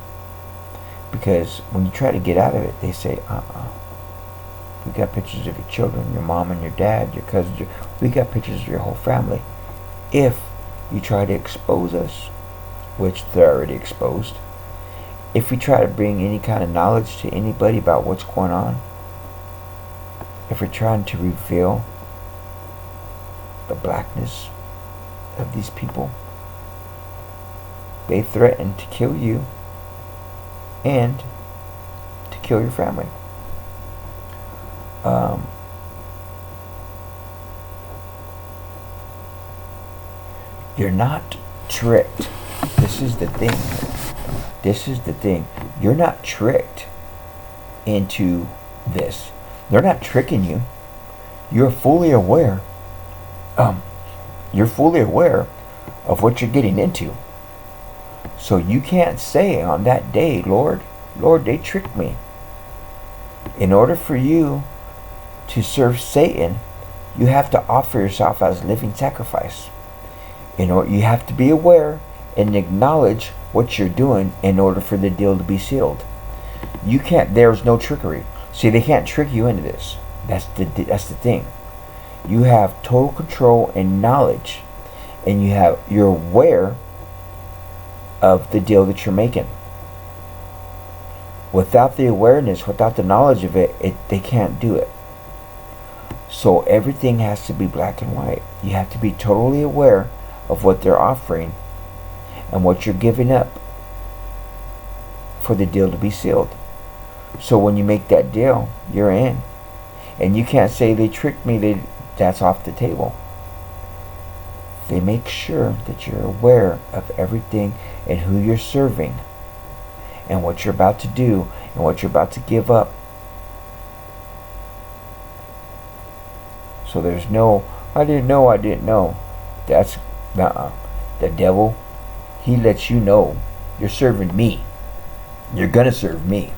Because when you try to get out of it, they say, we got pictures of your children, your mom and your dad, your cousins. We got pictures of your whole family. If you try to expose us, which they're already exposed, if we try to bring any kind of knowledge to anybody about what's going on, if we're trying to reveal the blackness of these people, they threaten to kill you and to kill your family. You're not tricked. This is the thing. You're not tricked into this. They're not tricking you. You're fully aware. You're fully aware of what you're getting into. So you can't say on that day, Lord, they tricked me. In order for you to serve Satan, you have to offer yourself as a living sacrifice. You have to be aware and acknowledge what you're doing in order for the deal to be sealed. There's no trickery. See, they can't trick you into this. That's the thing. You have total control and knowledge, and you're aware of the deal that you're making. Without the awareness, without the knowledge of it, they can't do it. So everything has to be black and white. You have to be totally aware of what they're offering and what you're giving up for the deal to be sealed. So when you make that deal, you're in. And you can't say they tricked me, that's off the table. They make sure that you're aware of everything and who you're serving and what you're about to do and what you're about to give up. So there's no, I didn't know. That's, the devil, he lets you know you're serving me. You're going to serve me.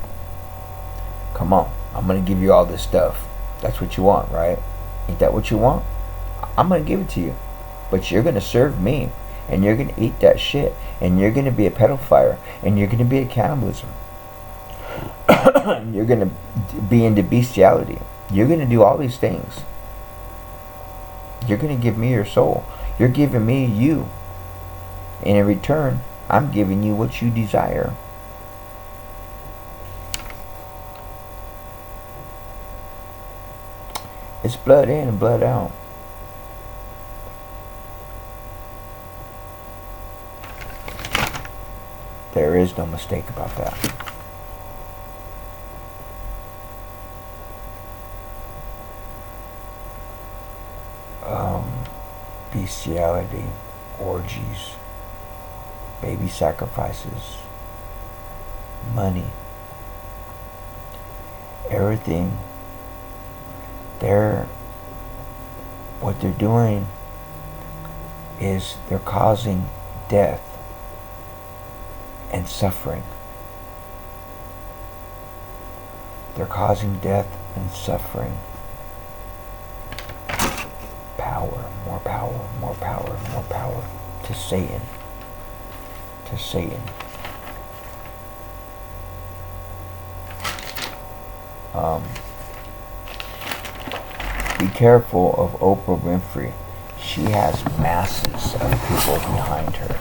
Come on, I'm going to give you all this stuff. That's what you want, right? Ain't that what you want? I'm going to give it to you. But you're going to serve me. And you're going to eat that shit. And you're going to be a pedophile. And you're going to be a cannibalism. You're going to be into bestiality. You're going to do all these things. You're going to give me your soul. You're giving me you. And in return, I'm giving you what you desire. It's blood in and blood out. There is no mistake about that. Bestiality, orgies, baby sacrifices, money, everything. What they're doing is they're causing death and suffering. They're causing death and suffering. Power, more power, more power, more power to Satan. To Satan. Be careful of Oprah Winfrey. She has masses of people behind her.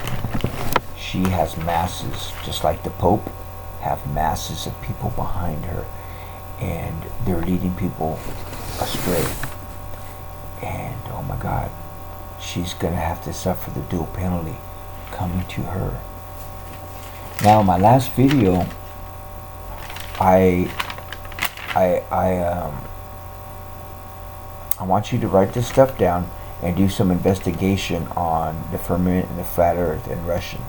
She has masses, just like the Pope, have masses of people behind her. And they're leading people astray. And oh my God, she's going to have to suffer the dual penalty coming to her. Now, in my last video, I want you to write this stuff down and do some investigation on the firmament and the flat earth in Russian.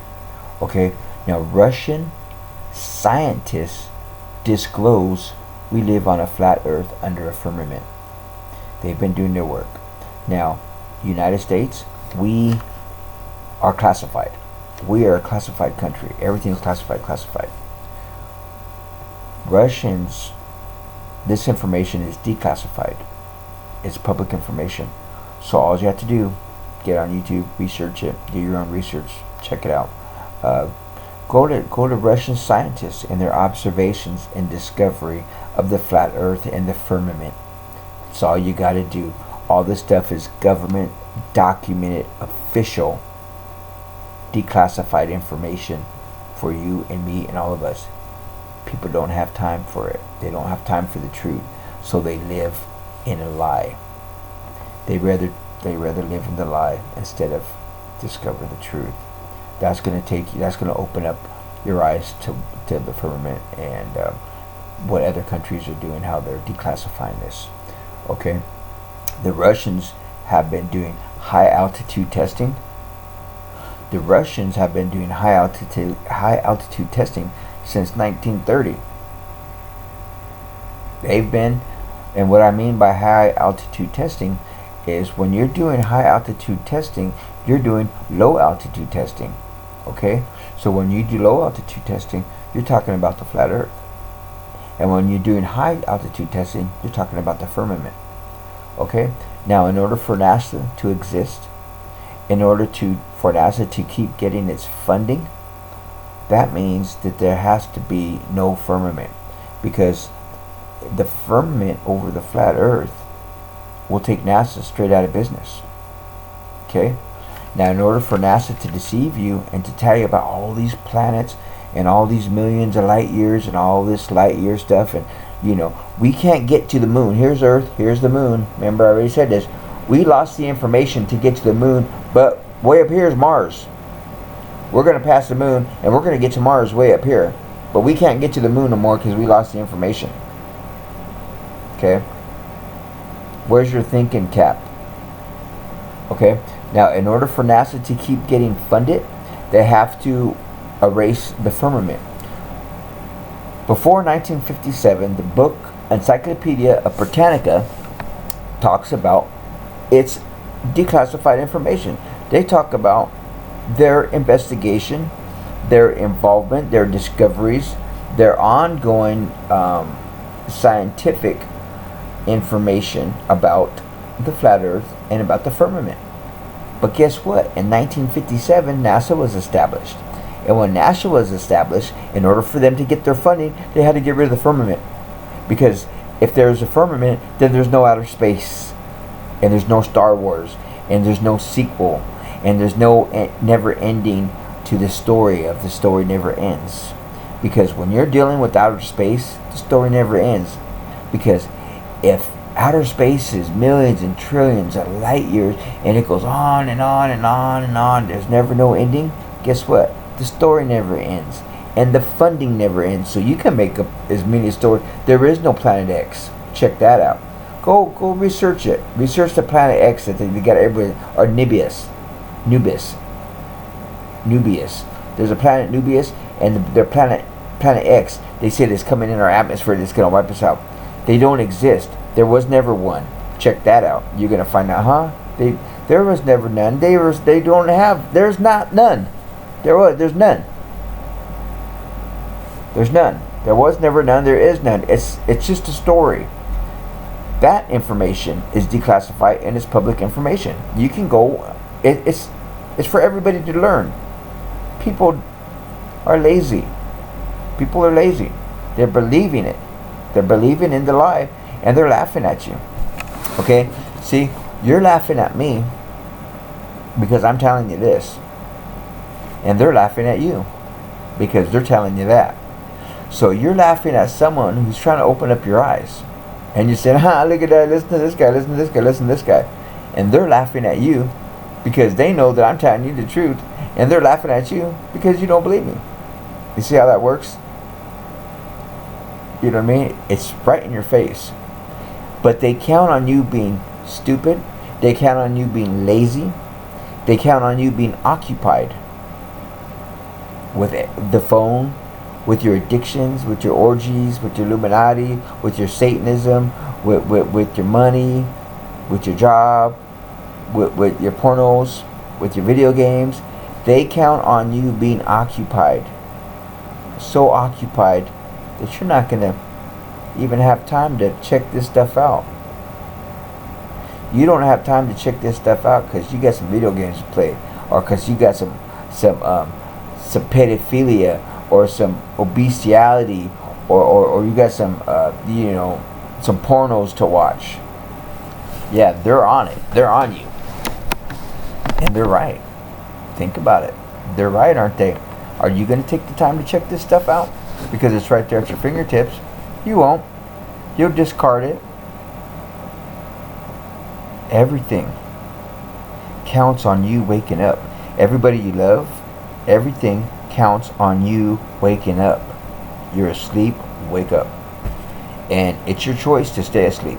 Okay? Now, Russian scientists disclose we live on a flat earth under a firmament. They've been doing their work. Now, United States, we are classified. We are a classified country. Everything is classified. Russians, this information is declassified. It's public information. So all you have to do, get on YouTube, research it, do your own research, check it out. Go to Russian scientists and their observations and discovery of the flat earth and the firmament. That's all you got to do. All this stuff is government documented, official, declassified information for you and me and all of us. People don't have time for it. They don't have time for the truth. So they live in a lie. They rather live in the lie instead of discover the truth. That's going to take you. That's going to open up your eyes to the firmament and what other countries are doing, how they're declassifying this. Okay, the Russians have been doing high altitude testing. The Russians have been doing high altitude testing since 1930. They've been, and what I mean by high altitude testing is when you're doing high altitude testing, you're doing low altitude testing. Okay, so when you do low altitude testing, you're talking about the flat earth. And when you're doing high altitude testing, you're talking about the firmament. Okay, now in order for NASA to exist, in order for NASA to keep getting its funding, that means that there has to be no firmament, because the firmament over the flat earth will take NASA straight out of business. Okay, now in order for NASA to deceive you and to tell you about all these planets and all these millions of light years and all this light year stuff, and we can't get to the moon. Here's Earth, here's the moon. Remember, I already said this. We lost the information to get to the moon, but way up here is Mars. We're going to pass the moon, and we're going to get to Mars way up here. But we can't get to the moon no more because we lost the information. Okay? Where's your thinking cap? Okay? Now, in order for NASA to keep getting funded, they have to erase the firmament. Before 1957, the book Encyclopedia of Britannica talks about its declassified information. They talk about their investigation, their involvement, their discoveries, their ongoing scientific information about the flat earth and about the firmament. But guess what? In 1957, NASA was established. And when NASA was established, in order for them to get their funding, they had to get rid of the firmament. Because if there's a firmament, then there's no outer space. And there's no Star Wars. And there's no sequel. And there's no never ending to the story of the story never ends. Because when you're dealing with outer space, the story never ends. Because if outer space is millions and trillions of light years and it goes on and on and on and on, there's never no ending, guess what? The story never ends. And the funding never ends. So you can make up as many stories. There is no Planet X. Check that out. Go research it. Research the Planet X that they got everybody, or Nubius. There's a planet Nubius, and their planet X, they said, is coming in our atmosphere that's going to wipe us out. They don't exist. There was never one. Check that out. You're going to find out, there was never none. There's not none. There's none. There's none. There was never none. There is none. It's just a story. That information is declassified and it's public information. You can go. It's for everybody to learn. People are lazy. People are lazy. They're believing it. They're believing in the lie, and they're laughing at you. Okay? See, you're laughing at me because I'm telling you this. And they're laughing at you because they're telling you that. So you're laughing at someone who's trying to open up your eyes. And you said, look at that, listen to this guy, listen to this guy, listen to this guy. And they're laughing at you because they know that I'm telling you the truth. And they're laughing at you because you don't believe me. You see how that works? You know what I mean? It's right in your face. But they count on you being stupid. They count on you being lazy. They count on you being occupied with the phone, with your addictions, with your orgies, with your Illuminati, with your Satanism, with your money, with your job, with your pornos, with your video games. They count on you being occupied. So occupied that you're not going to even have time to check this stuff out. You don't have time to check this stuff out because you got some video games to play, or because you got some pedophilia, or some obesiality, or you got some some pornos to watch. Yeah, they're on it. They're on you, and they're right. Think about it. They're right, aren't they? Are you going to take the time to check this stuff out? Because it's right there at your fingertips. You won't. You'll discard it. Everything counts on you waking up. Everybody you love, everything counts on you waking up. You're asleep, wake up. And it's your choice to stay asleep.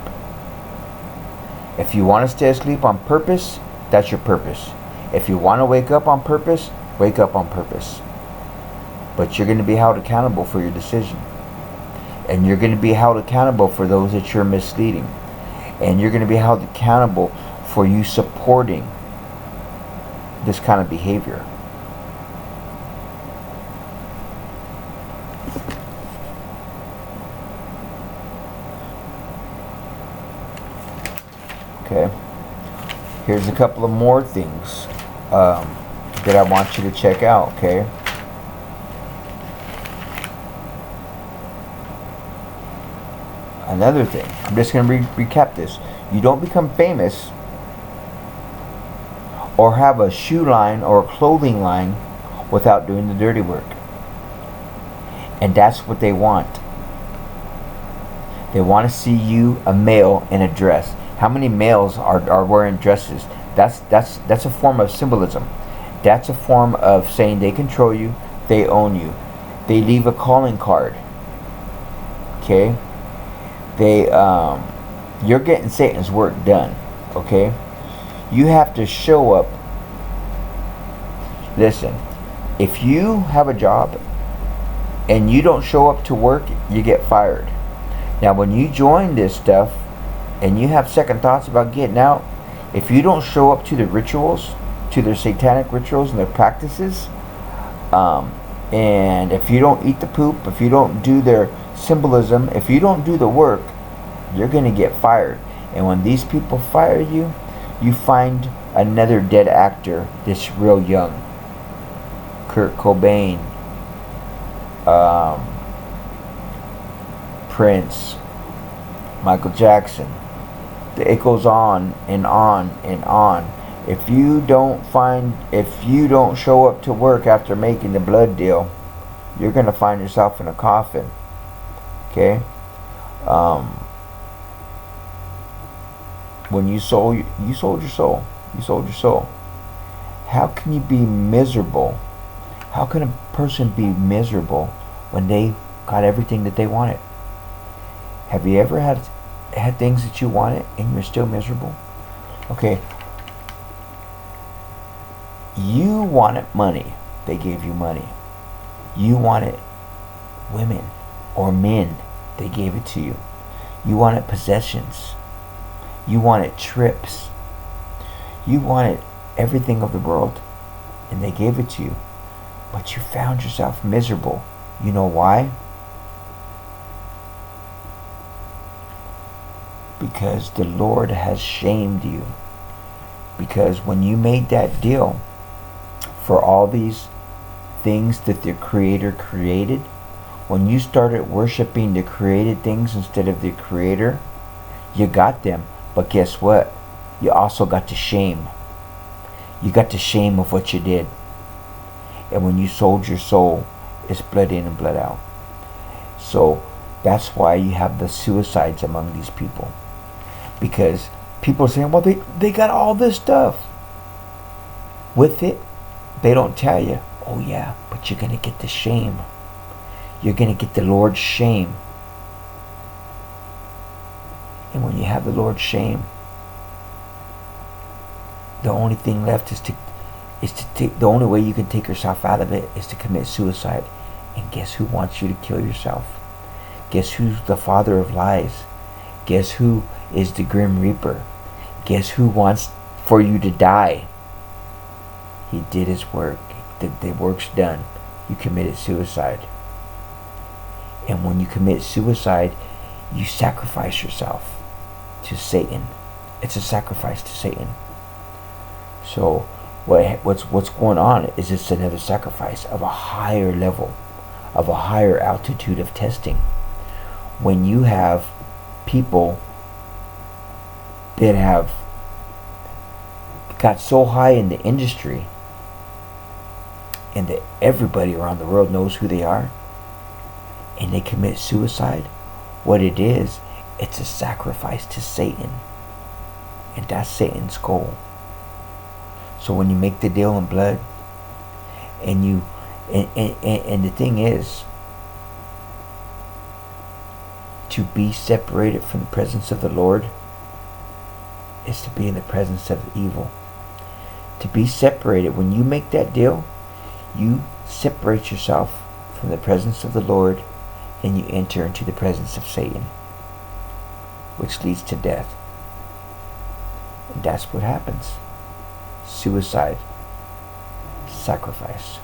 If you want to stay asleep on purpose, that's your purpose. If you want to wake up on purpose, wake up on purpose. But you're going to be held accountable for your decision. And you're going to be held accountable for those that you're misleading. And you're going to be held accountable for you supporting this kind of behavior. Okay. Here's a couple of more things that I want you to check out, okay? Another thing, I'm just going to recap this. You don't become famous or have a shoe line or a clothing line without doing the dirty work. And that's what they want. They want to see you, a male, in a dress. How many males are wearing dresses? That's a form of symbolism. That's a form of saying they control you, they own you. They leave a calling card. Okay? You're getting Satan's work done. Okay? You have to show up. Listen, if you have a job and you don't show up to work, you get fired. Now, when you join this stuff and you have second thoughts about getting out, if you don't show up to the rituals, to their satanic rituals and their practices, and if you don't eat the poop, if you don't do their symbolism, if you don't do the work, you're going to get fired. And when these people fire you, you find another dead actor that's real young. Kurt Cobain, Prince, Michael Jackson. It goes on and on and on. If you don't show up to work after making the blood deal, you're going to find yourself in a coffin. Okay? When you sold your soul. You sold your soul. How can you be miserable? How can a person be miserable when they got everything that they wanted? Have you ever had things that you wanted and you're still miserable? Okay. You wanted money. They gave you money. You wanted women or men. They gave it to you. You wanted possessions. You wanted trips. You wanted everything of the world, and they gave it to you. But you found yourself miserable. You know why? Because the Lord has shamed you. Because when you made that deal for all these things that the Creator created, when you started worshiping the created things instead of the Creator, you got them. But guess what? You also got the shame. You got the shame of what you did. And when you sold your soul, it's blood in and blood out. So that's why you have the suicides among these people. Because people are saying, well, they got all this stuff. With it, they don't tell you, oh yeah, but you're going to get the shame. You're going to get the Lord's shame. And when you have the Lord's shame, the only thing left is the only way you can take yourself out of it is to commit suicide. And guess who wants you to kill yourself? Guess who's the father of lies? Guess who is the Grim Reaper? Guess who wants for you to die? He did his work. The work's done. You committed suicide. And when you commit suicide, you sacrifice yourself to Satan. It's a sacrifice to Satan. So what's going on is it's another sacrifice of a higher level, of a higher altitude of testing. When you have people that have got so high in the industry and that everybody around the world knows who they are, and they commit suicide, what it is, it's a sacrifice to Satan. And that's Satan's goal. So when you make the deal in blood, and the thing is, to be separated from the presence of the Lord is to be in the presence of evil. To be separated, when you make that deal, you separate yourself from the presence of the Lord and you enter into the presence of Satan, which leads to death. And that's what happens. Suicide, sacrifice.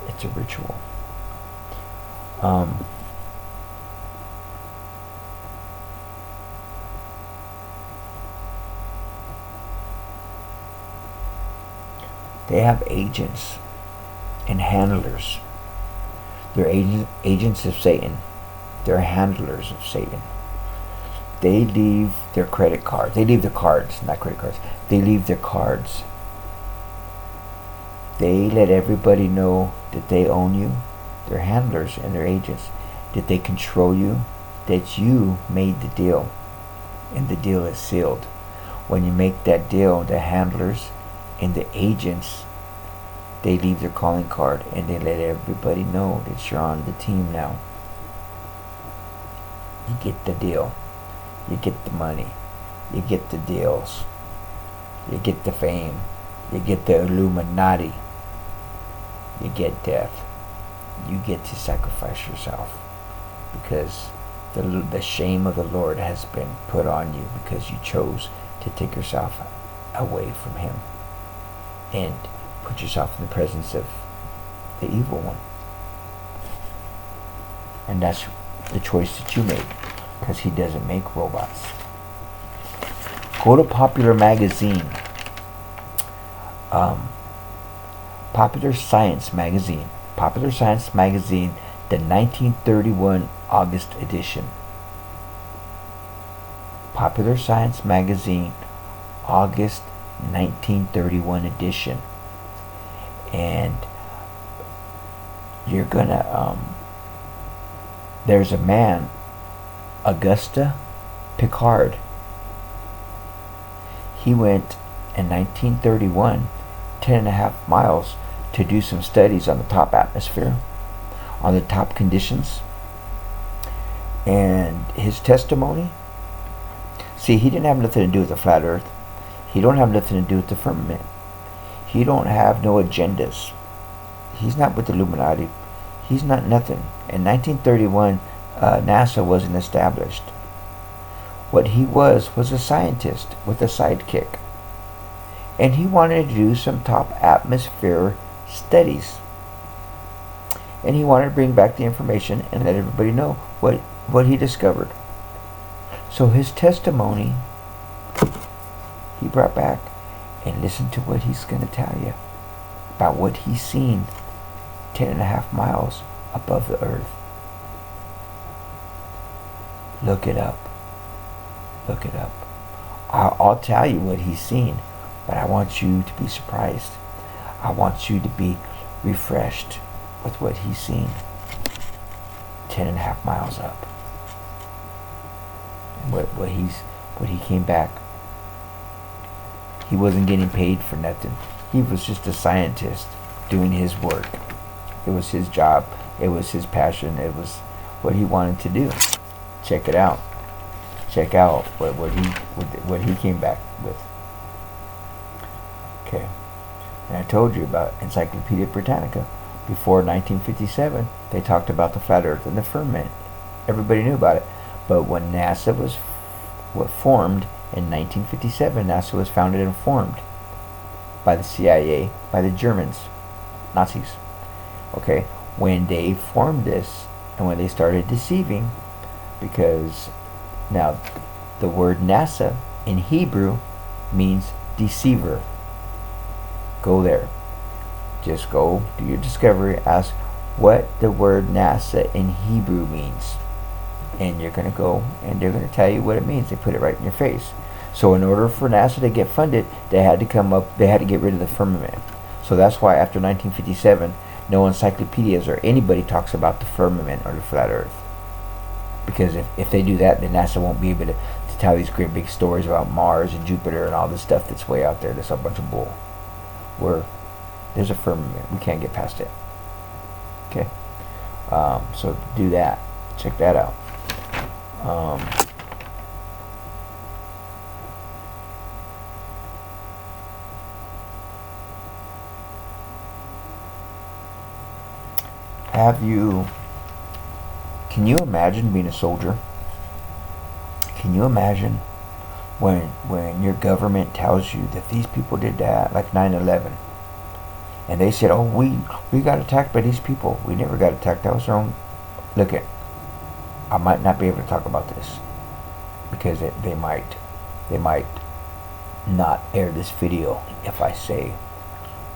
It's a ritual. They have agents and handlers. They're agents of Satan. They're handlers of Satan. They leave their credit cards. They leave their cards, not credit cards. They leave their cards. They let everybody know that they own you, their handlers and their agents. Did they control you? That you made the deal, and the deal is sealed. When you make that deal, the handlers and the agents, they leave their calling card and they let everybody know that you're on the team now. You get the deal. You get the money. You get the deals. You get the fame. You get the Illuminati. You get death. You get to sacrifice yourself because the shame of the Lord has been put on you because you chose to take yourself away from Him and put yourself in the presence of the evil one. And that's the choice that you made, because He doesn't make robots. Go to Popular Magazine. Popular Science Magazine, the 1931 August edition. Popular Science Magazine, August 1931 edition. And you're gonna, there's a man, Auguste Piccard. He went in 1931 10.5 miles to do some studies on the top atmosphere, on the top conditions. And his testimony, see, he didn't have nothing to do with the flat earth. He don't have nothing to do with the firmament. He don't have no agendas. He's not with the Illuminati. He's not nothing. In 1931, NASA wasn't established. What he was a scientist with a sidekick. And he wanted to do some top atmosphere studies. And he wanted to bring back the information and let everybody know what he discovered. So his testimony, he brought back, and listen to what he's going to tell you about what he's seen 10.5 miles above the earth. Look it up. Look it up. I'll tell you what he's seen, but I want you to be surprised. I want you to be refreshed with what he's seen 10.5 miles up. And what he came back. He wasn't getting paid for nothing. He was just a scientist doing his work. It was his job. It was his passion. It was what he wanted to do. Check it out. Check out what he came back with. Okay. And I told you about Encyclopedia Britannica. Before 1957, they talked about the flat earth and the firmament. Everybody knew about it. But when NASA was formed in 1957, NASA was founded and formed by the CIA, by the Germans, Nazis. Okay, when they formed this and when they started deceiving, because now the word NASA in Hebrew means deceiver. Go there. Just go do your discovery. Ask what the word NASA in Hebrew means. And you're going to go and they're going to tell you what it means. They put it right in your face. So in order for NASA to get funded, they had to get rid of the firmament. So that's why after 1957, no encyclopedias or anybody talks about the firmament or the flat earth. Because if they do that, then NASA won't be able to tell these great big stories about Mars and Jupiter and all this stuff that's way out there. That's a bunch of bull. Where there's a firmament. We can't get past it. Okay? So do that. Check that out. Can you imagine being a soldier? Can you imagine when your government tells you that these people did that, like 9/11, and they said, oh, we got attacked by these people. We never got attacked. That was our own. Look at, I might not be able to talk about this because they might not air this video if I say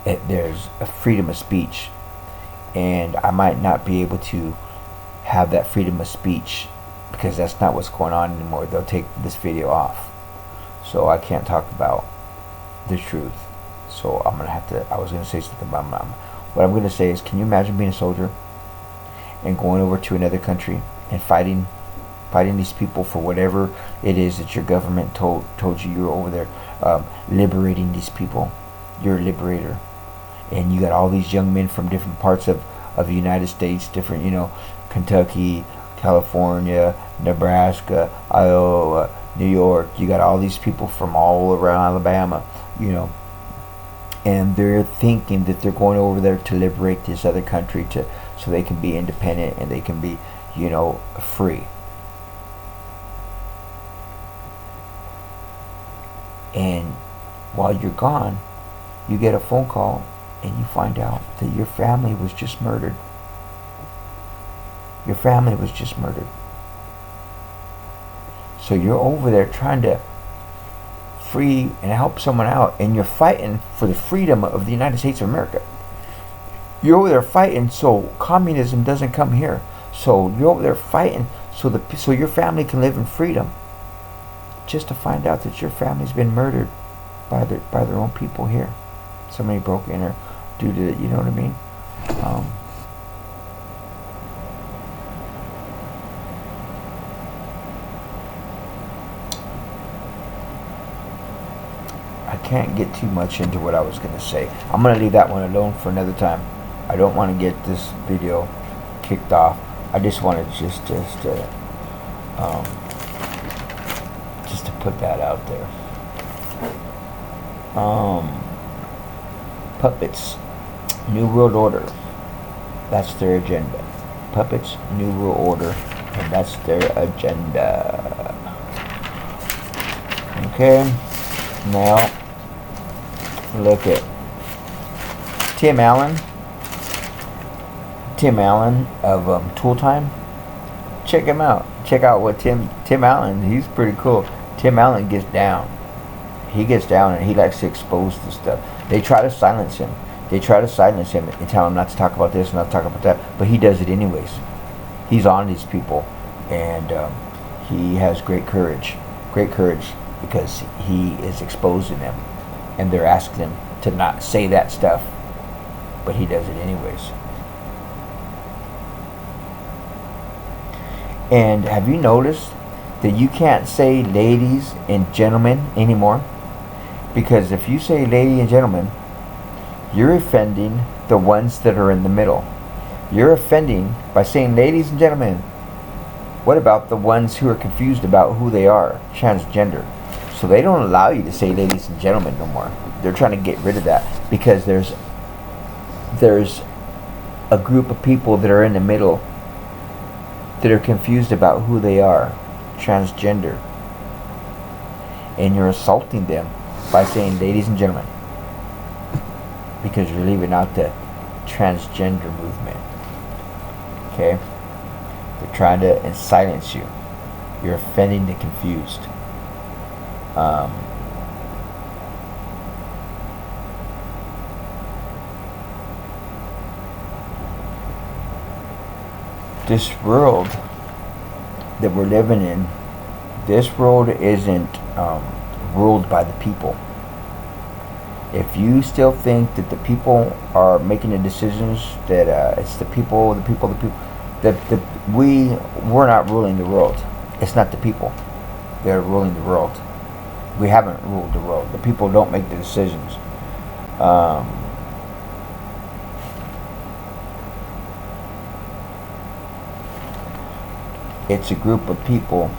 there's a freedom of speech, and I might not be able to have that freedom of speech because that's not what's going on anymore. They'll take this video off, so I can't talk about the truth. So I'm gonna have to. I was gonna say something about what I'm gonna say is, can you imagine being a soldier and going over to another country and fighting these people for whatever it is that your government told you you're over there, liberating these people. You're a liberator, and you got all these young men from different parts of the United States, different, Kentucky, California, Nebraska, Iowa, New York. You got all these people from all around Alabama, and they're thinking that they're going over there to liberate this other country so they can be independent and they can be, free. And while you're gone, you get a phone call and you find out that your family was just murdered. Your family was just murdered. So you're over there trying to free and help someone out, and you're fighting for the freedom of the United States of America. You're over there fighting so communism doesn't come here. So you're over there fighting so your family can live in freedom. Just to find out that your family's been murdered by their own people here. Somebody broke in or due to it, you know what I mean? I can't get too much into what I was going to say. I'm going to leave that one alone for another time. I don't want to get this video kicked off. I just wanted just to put that out there. Puppets, New World Order. That's their agenda. Puppets, New World Order, and that's their agenda. Okay, now look at Tim Allen of Tool Time. Check him out. Check out what Tim Allen. He's pretty cool. Tim Allen gets down. He gets down and he likes to expose this stuff. They try to silence him. They try to silence him and tell him not to talk about this, not to talk about that. But he does it anyways. He's on these people, and he has great courage. Great courage, because he is exposing them, and they're asking him to not say that stuff, but he does it anyways. And have you noticed that you can't say ladies and gentlemen anymore? Because if you say lady and gentleman, you're offending the ones that are in the middle. You're offending by saying ladies and gentlemen. What about the ones who are confused about who they are, transgender? So they don't allow you to say ladies and gentlemen no more. They're trying to get rid of that because there's a group of people that are in the middle that are confused about who they are, transgender. And you're assaulting them by saying ladies and gentlemen, because you're leaving out the transgender movement. Okay? They're trying to silence you. You're offending the confused. This world that we're living in, this world isn't ruled by the people. If you still think that the people are making the decisions, that it's the people, that we're not ruling the world. It's not the people. They're ruling the world. We haven't ruled the world. The people don't make the decisions. It's a group of people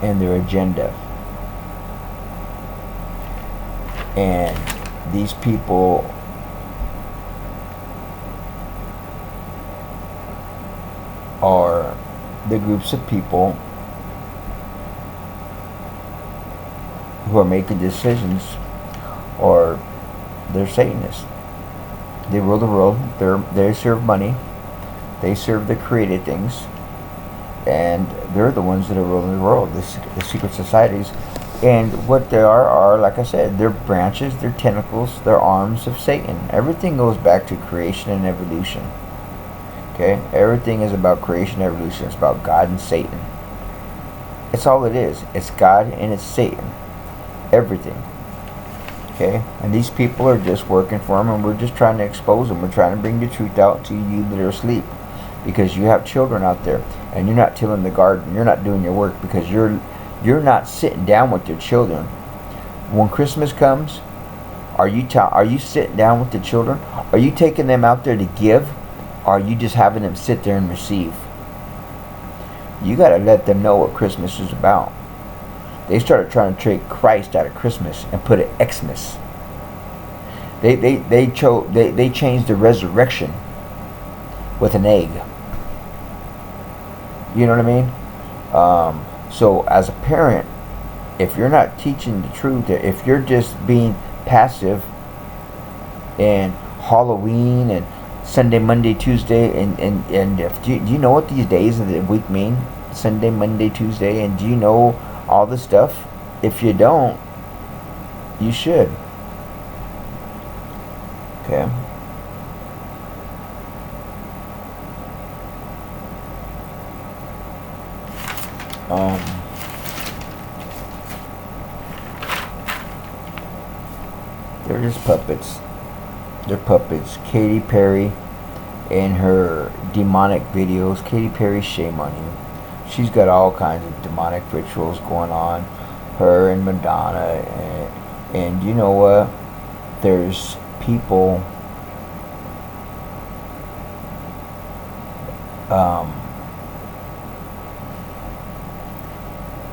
and their agenda. And these people are the groups of people who are making decisions, or they're Satanists. They rule the world. They serve money. They serve the created things, and they're the ones that are ruling the world. The secret societies, and what they are like I said, they're branches, they're tentacles, they're arms of Satan. Everything goes back to creation and evolution. Okay, everything is about creation and evolution. It's about God and Satan. It's all it is. It's God and it's Satan. Everything. Okay? And these people are just working for them, and we're just trying to expose them. We're trying to bring the truth out to you that are asleep. Because you have children out there, and you're not tilling the garden. You're not doing your work because you're not sitting down with your children. When Christmas comes, are you sitting down with the children? Are you taking them out there to give? Or are you just having them sit there and receive? You got to let them know what Christmas is about. They started trying to take Christ out of Christmas and put it Xmas. They changed the resurrection with an egg. You know what I mean? So as a parent, if you're not teaching the truth, if you're just being passive and Halloween and Sunday, Monday, Tuesday, and if do you know what these days of the week mean? Sunday, Monday, Tuesday, and do you know all the stuff? If you don't, you should. Okay. They're just puppets. They're puppets. Katy Perry and her demonic videos. Katy Perry, shame on you. She's got all kinds of demonic rituals going on. Her and Madonna. And you know what? There's people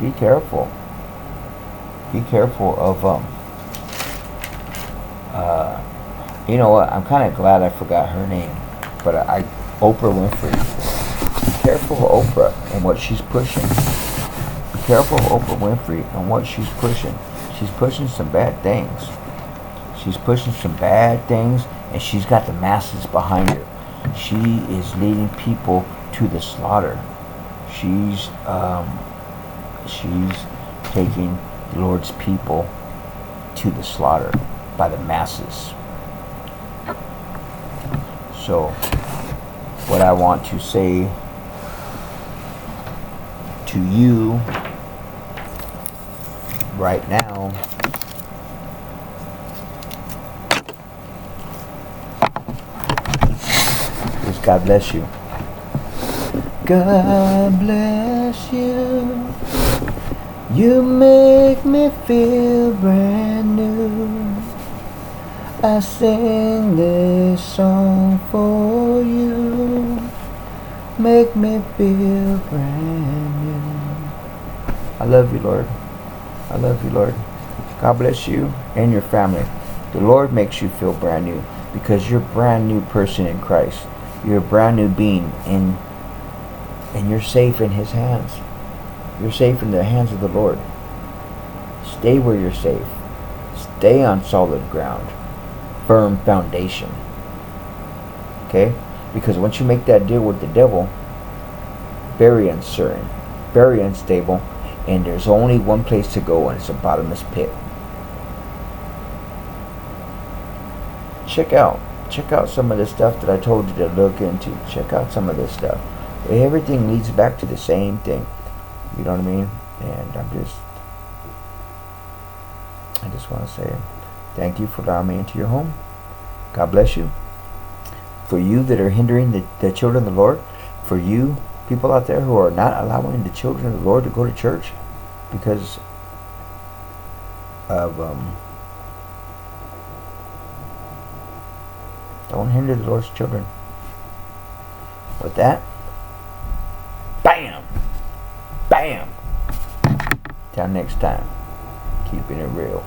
be careful. Be careful of you know what? I'm kind of glad I forgot her name, but Oprah Winfrey. Be careful of Oprah and what she's pushing. Be careful of Oprah Winfrey and what she's pushing. She's pushing some bad things. She's pushing some bad things, and she's got the masses behind her. She is leading people to the slaughter. She's taking the Lord's people to the slaughter by the masses. So, what I want to say to you right now is God bless you. God bless you. You make me feel brand new. I sing this song for you. Make me feel brand new. I love you, Lord. I love you, Lord. God bless you and your family. The Lord makes you feel brand new because you're a brand new person in Christ. You're a brand new being, and you're safe in His hands. You're safe in the hands of the Lord. Stay where you're safe. Stay on solid ground. Firm foundation. Okay? Because once you make that deal with the devil, very uncertain, very unstable, and there's only one place to go, and it's a bottomless pit. Check out some of the stuff that I told you to look into. Check out some of this stuff. Everything leads back to the same thing. You know what I mean? And I just want to say thank you for allowing me into your home. God bless you. For you that are hindering the children of the Lord, for you people out there who are not allowing the children of the Lord to go to church because of don't hinder the Lord's children. With that, bam, bam. Till next time, keeping it real.